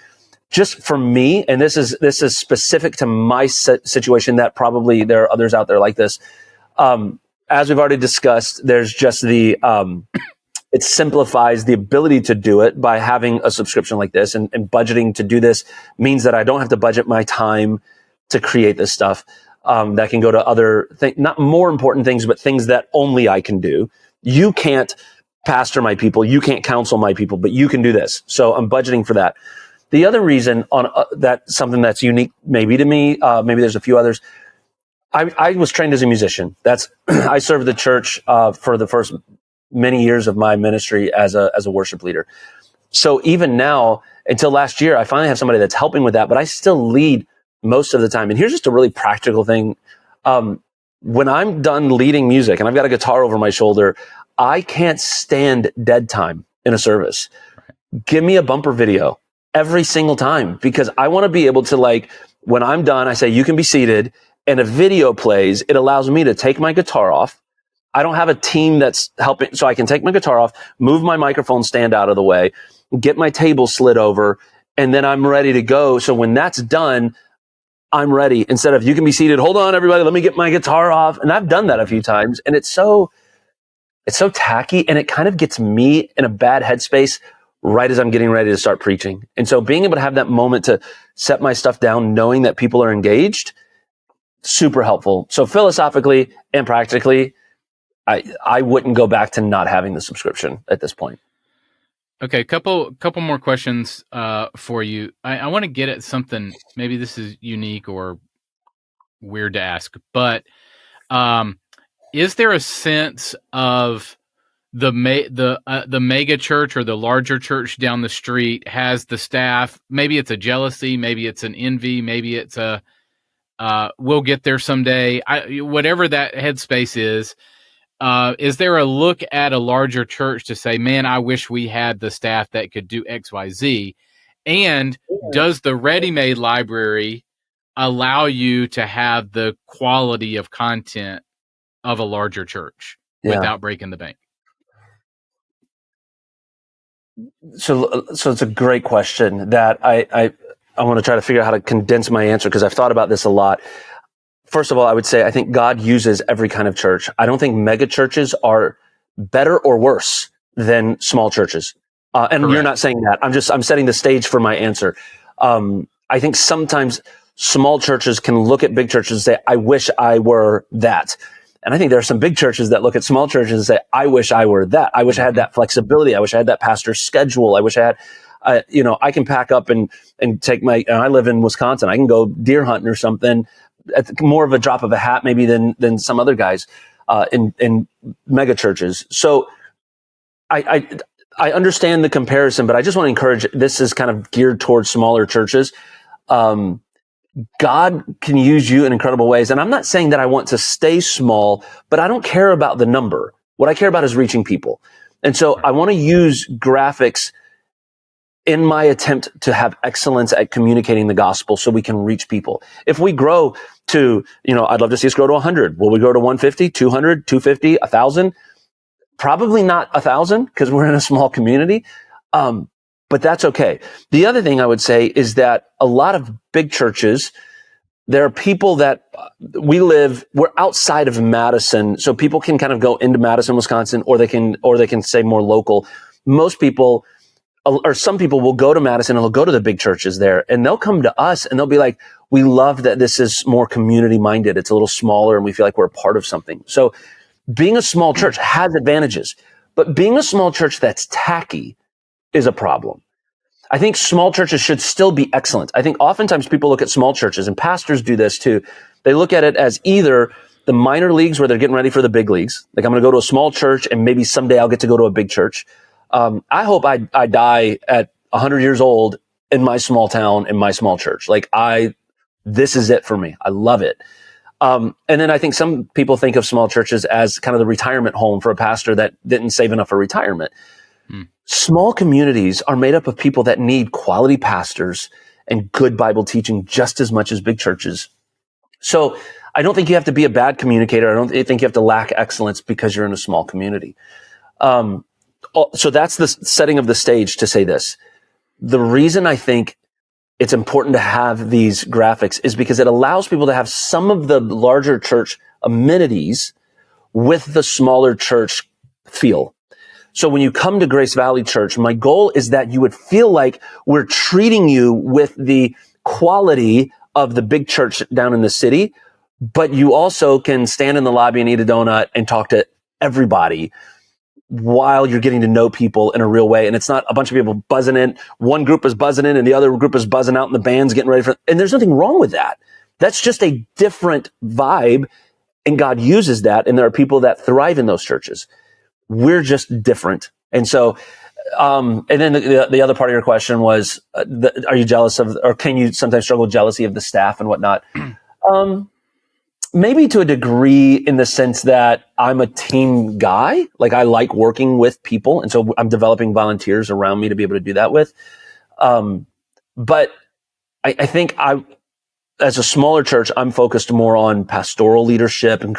just for me, and this is specific to my situation, that probably there are others out there like this. As we've already discussed, there's just it simplifies the ability to do it by having a subscription like this, and budgeting to do this means that I don't have to budget my time to create this stuff. That can go to other not more important things, but things that only I can do. You can't pastor my people. You can't counsel my people, but you can do this. So I'm budgeting for that. The other reason on that, something that's unique maybe to me, maybe there's a few others. I was trained as a musician. I served the church for the first many years of my ministry as a worship leader. So even now, until last year, I finally have somebody that's helping with that, but I still lead most of the time. And here's just a really practical thing. When I'm done leading music and I've got a guitar over my shoulder, I can't stand dead time in a service. Give me a bumper video every single time, because I want to be able to, like, when I'm done, I say, you can be seated, and a video plays. It allows me to take my guitar off. I don't have a team that's helping, so I can take my guitar off, move my microphone stand out of the way, get my table slid over, and then I'm ready to go. So when that's done, I'm ready. Instead of, you can be seated, hold on, everybody, let me get my guitar off. And I've done that a few times, and it's so tacky, and it kind of gets me in a bad headspace right as I'm getting ready to start preaching. And so being able to have that moment to set my stuff down, knowing that people are engaged, super helpful. So philosophically and practically, I wouldn't go back to not having the subscription at this point. Okay, couple more questions for you. I want to get at something. Maybe this is unique or weird to ask, but is there a sense of the mega church or the larger church down the street has the staff? Maybe it's a jealousy, maybe it's an envy, maybe it's a we'll get there someday. Whatever that headspace is there a look at a larger church to say, man, I wish we had the staff that could do X, Y, Z? And does the ready-made library allow you to have the quality of content of a larger church without breaking the bank? So it's a great question that I want to try to figure out how to condense my answer, because I've thought about this a lot. First of all, I would say I think God uses every kind of church. I don't think mega churches are better or worse than small churches. And Correct. You're not saying that. I'm setting the stage for my answer. I think sometimes small churches can look at big churches and say, I wish I were that. And I think there are some big churches that look at small churches and say, I wish I were that. I wish I had that flexibility. I wish I had that pastor's schedule. I wish I had, I can pack up and take I live in Wisconsin. I can go deer hunting or something at more of a drop of a hat maybe than some other guys in mega churches. So I understand the comparison, but I just want to encourage, this is kind of geared towards smaller churches. God can use you in incredible ways. And I'm not saying that I want to stay small, but I don't care about the number. What I care about is reaching people. And so I want to use graphics in my attempt to have excellence at communicating the gospel so we can reach people. If we grow to, I'd love to see us grow to 100. Will we grow to 150, 200, 250, 1,000? Probably not 1,000 because we're in a small community. But that's okay. The other thing I would say is that a lot of big churches, there are people that we're outside of Madison, so people can kind of go into Madison, Wisconsin, or they can say more local. Most people, or some people will go to Madison and they'll go to the big churches there and they'll come to us and they'll be like, we love that this is more community minded. It's a little smaller and we feel like we're a part of something. So being a small church has advantages, but being a small church that's tacky is a problem. I think small churches should still be excellent. I think oftentimes people look at small churches, and pastors do this too. They look at it as either the minor leagues where they're getting ready for the big leagues. Like, I'm going to go to a small church and maybe someday I'll get to go to a big church. I hope I die at 100 years old in my small town, in my small church. This is it for me. I love it. And then I think some people think of small churches as kind of the retirement home for a pastor that didn't save enough for retirement. Small communities are made up of people that need quality pastors and good Bible teaching just as much as big churches. So I don't think you have to be a bad communicator. I don't think you have to lack excellence because you're in a small community. So that's the setting of the stage to say this. The reason I think it's important to have these graphics is because it allows people to have some of the larger church amenities with the smaller church feel. So when you come to Grace Valley Church, my goal is that you would feel like we're treating you with the quality of the big church down in the city, but you also can stand in the lobby and eat a donut and talk to everybody while you're getting to know people in a real way. And it's not a bunch of people buzzing in. One group is buzzing in and the other group is buzzing out and the band's getting ready and there's nothing wrong with that. That's just a different vibe. And God uses that. And there are people that thrive in those churches. We're just different. And so, and then the other part of your question was, are you jealous of, or can you sometimes struggle with jealousy of the staff and whatnot? Maybe to a degree, in the sense that I'm a team guy. Like, I like working with people. And so I'm developing volunteers around me to be able to do that with. But I think as a smaller church, I'm focused more on pastoral leadership and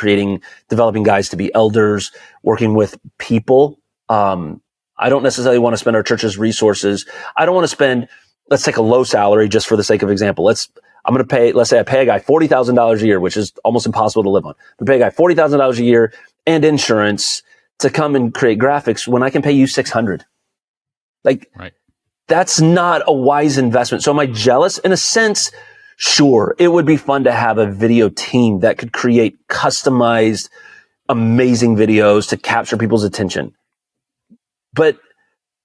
developing guys to be elders, working with people. I don't necessarily want to spend our church's resources. I don't want to spend, let's take a low salary just for the sake of example. let's say I pay a guy $40,000 a year, which is almost impossible to live on. I pay a guy $40,000 a year and insurance to come and create graphics when I can pay you $600. Right. That's not a wise investment. So am I jealous? In a sense, Sure, it would be fun to have a video team that could create customized, amazing videos to capture people's attention. But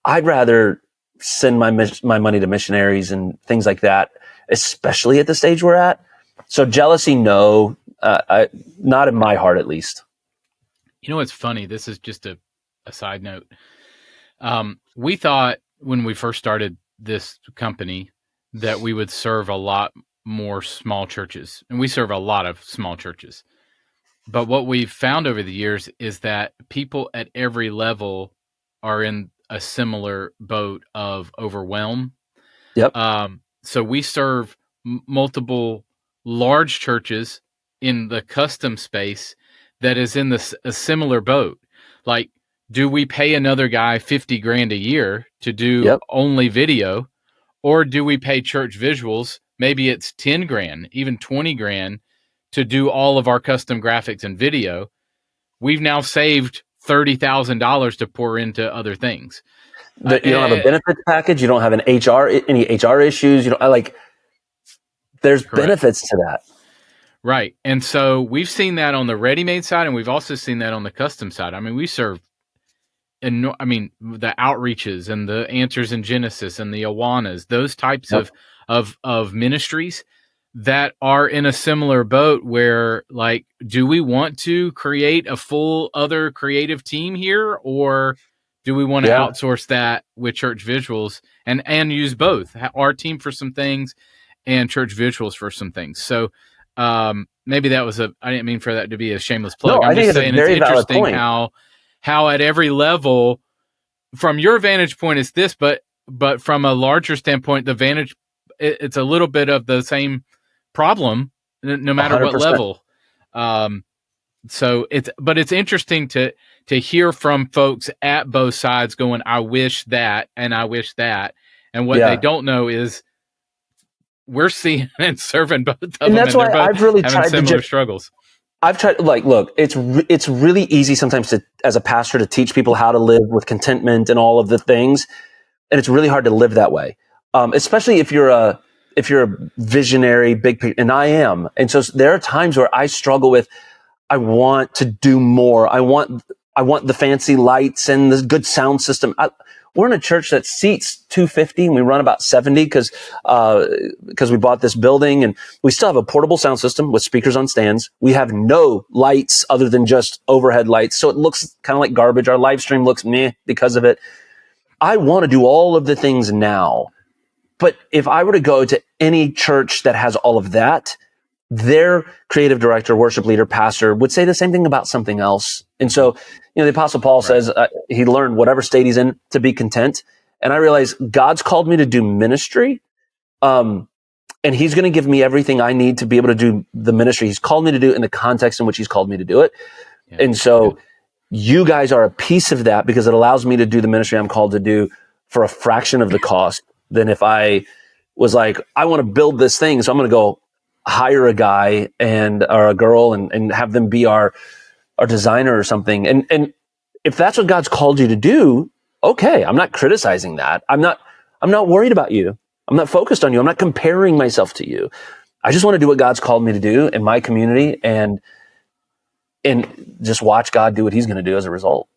I'd rather send my money to missionaries and things like that, especially at the stage we're at. So jealousy, no, not in my heart, at least. You know what's funny? This is just a side note. We thought when we first started this company that we would serve a lot more small churches, and we serve a lot of small churches. But what we've found over the years is that people at every level are in a similar boat of overwhelm. Yep. So we serve multiple large churches in the custom space that is in a similar boat. Like, do we pay another guy $50,000 a year to do only video, or do we pay church visuals? Maybe it's $10,000, even $20,000 to do all of our custom graphics and video. We've now saved $30,000 to pour into other things. You don't have a benefits package. You don't have any HR issues. You don't there's correct. Benefits to that. Right. And so we've seen that on the ready-made side, and we've also seen that on the custom side. I mean, we serve, the outreaches and the Answers in Genesis and the Awanas, those types of ministries that are in a similar boat where, like, do we want to create a full other creative team here, or do we want to outsource that with church visuals and use both our team for some things and church visuals for some things? So maybe that was I didn't mean for that to be a shameless plug. No, I'm just saying it's interesting how at every level, from your vantage point, it's this, but from a larger standpoint, the vantage, it's a little bit of the same problem, no matter 100%. What level. So it's interesting to hear from folks at both sides going, I wish that, and I wish that. And what they don't know is we're seeing and serving both of them. And that's why I've really tried similar struggles. I've tried, look, it's really easy sometimes as a pastor to teach people how to live with contentment and all of the things. And it's really hard to live that way. Especially if you're a visionary, big, and I am. And so there are times where I struggle with, I want to do more. I want the fancy lights and the good sound system. We're in a church that seats 250 and we run about 70 because we bought this building, and we still have a portable sound system with speakers on stands. We have no lights other than just overhead lights. So it looks kind of like garbage. Our live stream looks meh because of it. I want to do all of the things now. But if I were to go to any church that has all of that, their creative director, worship leader, pastor would say the same thing about something else. And so, the Apostle Paul says he learned whatever state he's in to be content. And I realize God's called me to do ministry. And he's going to give me everything I need to be able to do the ministry he's called me to do in the context in which he's called me to do it. Yeah, and so you guys are a piece of that, because it allows me to do the ministry I'm called to do for a fraction of the cost than if I was like, I want to build this thing, so I'm going to go hire a guy or a girl and have them be our designer or something. And if that's what God's called you to do, okay, I'm not criticizing that. I'm not worried about you. I'm not focused on you. I'm not comparing myself to you. I just want to do what God's called me to do in my community and just watch God do what he's going to do as a result.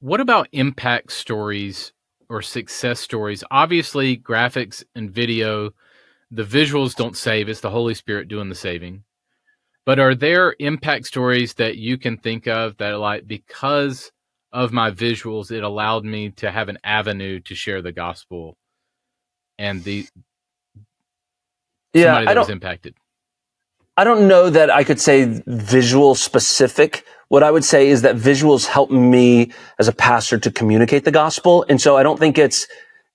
What about impact stories or success stories? Obviously, graphics and video, the visuals don't save. It's the Holy Spirit doing the saving. But are there impact stories that you can think of that are like, because of my visuals, it allowed me to have an avenue to share the gospel and somebody that was impacted? I don't know that I could say visual specific. What I would say is that visuals help me as a pastor to communicate the gospel. And so I don't think it's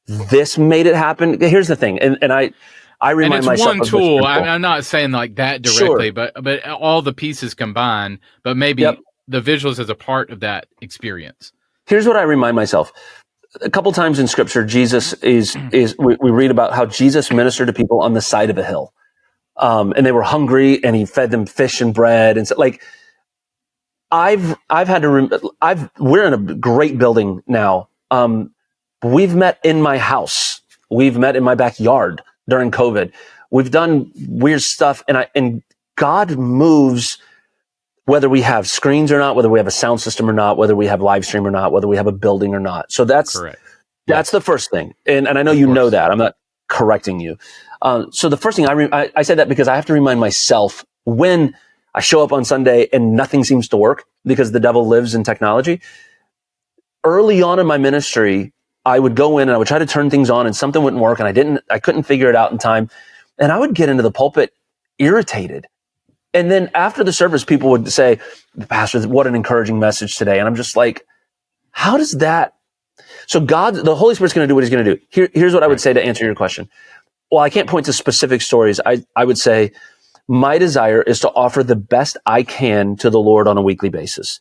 this made it happen. Here's the thing. And I remind myself one tool. I'm not saying like that directly, but all the pieces combined, but maybe the visuals as a part of that experience. Here's what I remind myself. A couple times in scripture, Jesus we read about how Jesus ministered to people on the side of a hill. And they were hungry, and he fed them fish and bread. And so, like, we're in a great building now. We've met in my house. We've met in my backyard during COVID. We've done weird stuff, and God moves whether we have screens or not, whether we have a sound system or not, whether we have live stream or not, whether we have a building or not. So that's Correct. That's the first thing. And I know Of you course. know that. I'm not correcting you. So the first thing I said that because I have to remind myself when I show up on Sunday and nothing seems to work because the devil lives in technology. Early on in my ministry, I would go in and I would try to turn things on and something wouldn't work and I couldn't figure it out in time. And I would get into the pulpit irritated. And then after the service, people would say, Pastor, what an encouraging message today. And I'm just like, how does that? So the Holy Spirit's going to do what he's going to do. Here's what I would say to answer your question. Well, I can't point to specific stories. I would say my desire is to offer the best I can to the Lord on a weekly basis.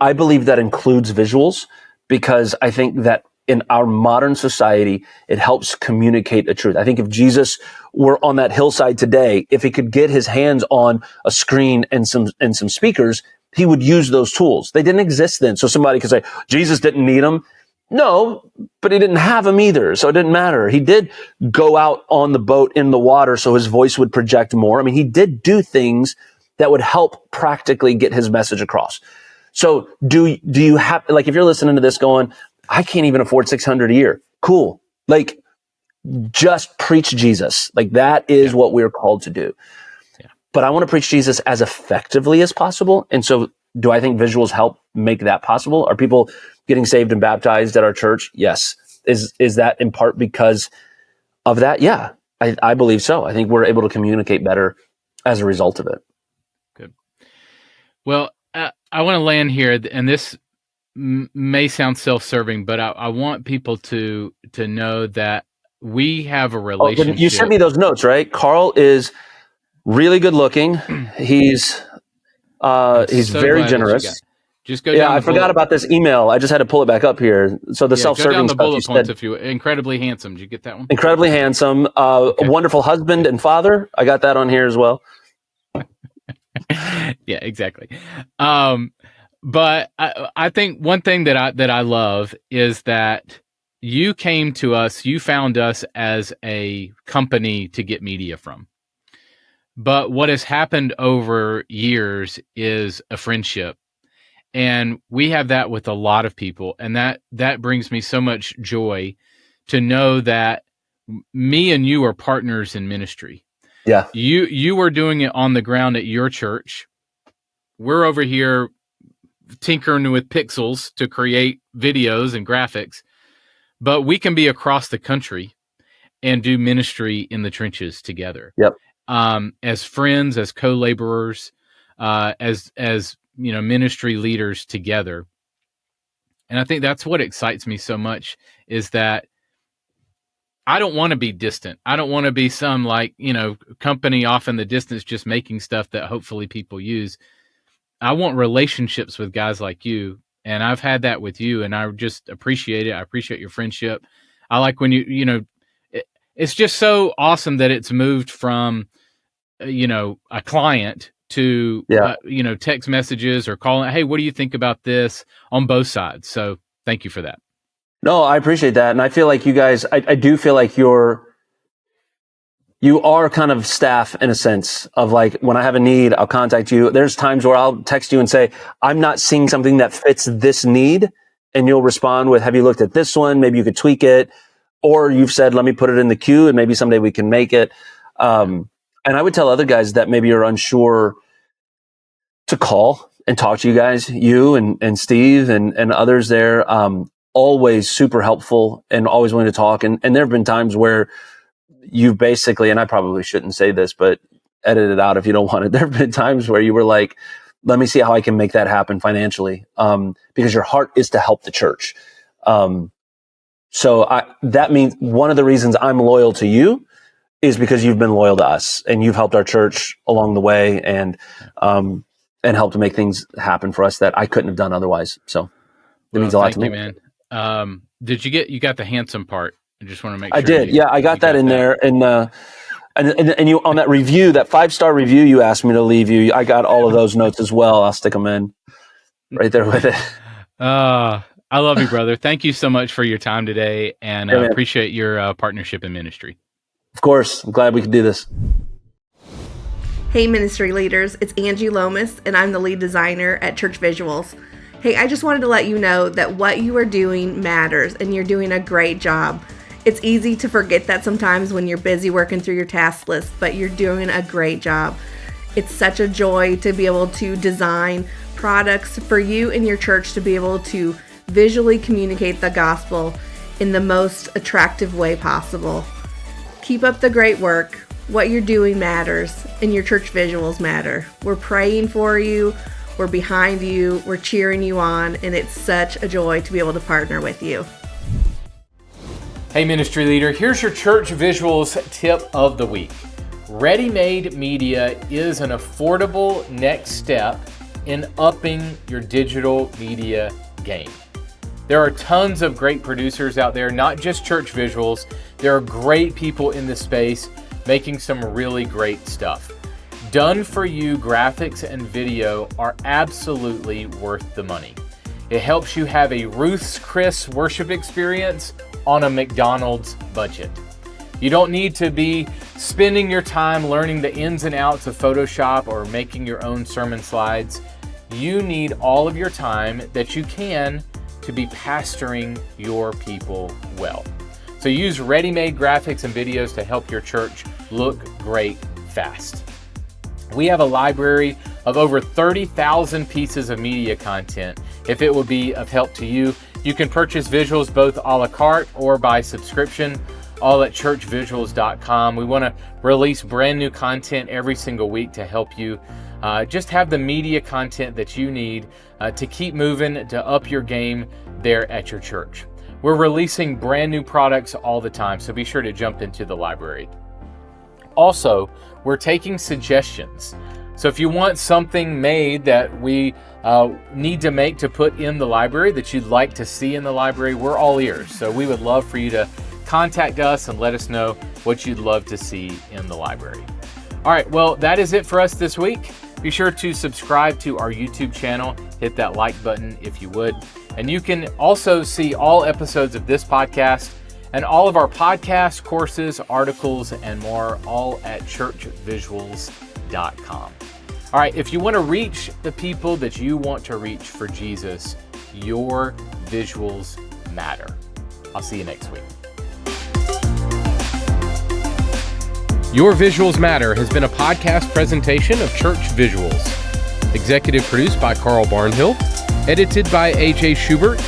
I believe that includes visuals because I think that in our modern society, it helps communicate a truth. I think if Jesus were on that hillside today, if he could get his hands on a screen and some speakers, he would use those tools. They didn't exist then. So somebody could say, Jesus didn't need them. No, but he didn't have them either. So it didn't matter. He did go out on the boat in the water so his voice would project more. I mean, he did do things that would help practically get his message across. So do you have, like, if you're listening to this going, I can't even afford 600 a year. Cool. Like, just preach Jesus. Like, that is what we're called to do. Yeah. But I want to preach Jesus as effectively as possible. And so do I think visuals help make that possible? Are people getting saved and baptized at our church? Yes. Is that in part because of that? Yeah, I believe so. I think we're able to communicate better as a result of it. Good. Well, I want to land here, and this may sound self-serving, but I want people to know that we have a relationship. You sent me those notes, right? Carl is really good looking. He's very generous. Just go down. I forgot about this email. I just had to pull it back up here. So the self-serving go down the stuff bullet points. If you incredibly handsome, did you get that one? Incredibly handsome, a wonderful husband and father. I got that on here as well. Yeah, exactly. But I think one thing that I love is that you came to us, you found us as a company to get media from. But what has happened over years is a friendship. And we have that with a lot of people. And that brings me so much joy to know that me and you are partners in ministry. Yeah. You are doing it on the ground at your church. We're over here tinkering with pixels to create videos and graphics, but we can be across the country and do ministry in the trenches together. Yep. As friends, as co-laborers, as ministry leaders together. And I think that's what excites me so much is that I don't want to be distant. I don't want to be some company off in the distance just making stuff that hopefully people use. I want relationships with guys like you, and I've had that with you, and I just appreciate it. I appreciate your friendship. I like when it's just so awesome that it's moved from, a client to, text messages or calling, hey, what do you think about this, on both sides? So thank you for that. No, I appreciate that. And I feel like you guys, I do feel like you are kind of staff in a sense of like, when I have a need, I'll contact you. There's times where I'll text you and say, I'm not seeing something that fits this need. And you'll respond with, have you looked at this one? Maybe you could tweak it. Or you've said, let me put it in the queue and maybe someday we can make it. And I would tell other guys that maybe you're unsure to call and talk to you guys, you and Steve and others there. Always super helpful and always willing to talk. And there have been times where you've basically, and I probably shouldn't say this, but edit it out if you don't want it. There have been times where you were like, let me see how I can make that happen financially. Because your heart is to help the church. So that means one of the reasons I'm loyal to you is because you've been loyal to us and you've helped our church along the way and helped to make things happen for us that I couldn't have done otherwise. So it means a lot to me, man. Did you got the handsome part? I just want to make sure. I did. Yeah, I got that in there. And you on that review, that 5-star review you asked me to leave you, I got all of those notes as well. I'll stick them in right there with it. I love you, brother. Thank you so much for your time today. And I appreciate your partnership in ministry. Of course. I'm glad we could do this. Hey, ministry leaders, it's Angie Lomas, and I'm the lead designer at Church Visuals. Hey, I just wanted to let you know that what you are doing matters, and you're doing a great job. It's easy to forget that sometimes when you're busy working through your task list, but you're doing a great job. It's such a joy to be able to design products for you and your church to be able to visually communicate the gospel in the most attractive way possible. Keep up the great work. What you're doing matters, and your church visuals matter. We're praying for you. We're behind you. We're cheering you on, and it's such a joy to be able to partner with you. Hey, ministry leader, here's your church visuals tip of the week. Ready-made media is an affordable next step in upping your digital media game. There are tons of great producers out there, not just church visuals. There are great people in this space making some really great stuff. Done-for-you graphics and video are absolutely worth the money. It helps you have a Ruth's Chris worship experience on a McDonald's budget. You don't need to be spending your time learning the ins and outs of Photoshop or making your own sermon slides. You need all of your time that you can to be pastoring your people well. So use ready-made graphics and videos to help your church look great fast. We have a library of over 30,000 pieces of media content. If it would be of help to you, you can purchase visuals both a la carte or by subscription, all at churchvisuals.com. We want to release brand new content every single week to help you just have the media content that you need to keep moving, to up your game there at your church. We're releasing brand new products all the time, so be sure to jump into the library. Also, we're taking suggestions. So if you want something made that we need to make to put in the library that you'd like to see in the library, we're all ears. So we would love for you to contact us and let us know what you'd love to see in the library. All right, well, that is it for us this week. Be sure to subscribe to our YouTube channel. Hit that like button if you would. And you can also see all episodes of this podcast and all of our podcasts, courses, articles, and more, all at churchvisuals.com. All right, if you want to reach the people that you want to reach for Jesus, your visuals matter. I'll see you next week. Your Visuals Matter has been a podcast presentation of Church Visuals. Executive produced by Carl Barnhill, edited by AJ Schubert,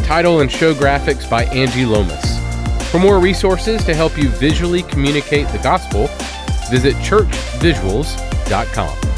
title and show graphics by Angie Lomas. For more resources to help you visually communicate the gospel, visit churchvisuals.com.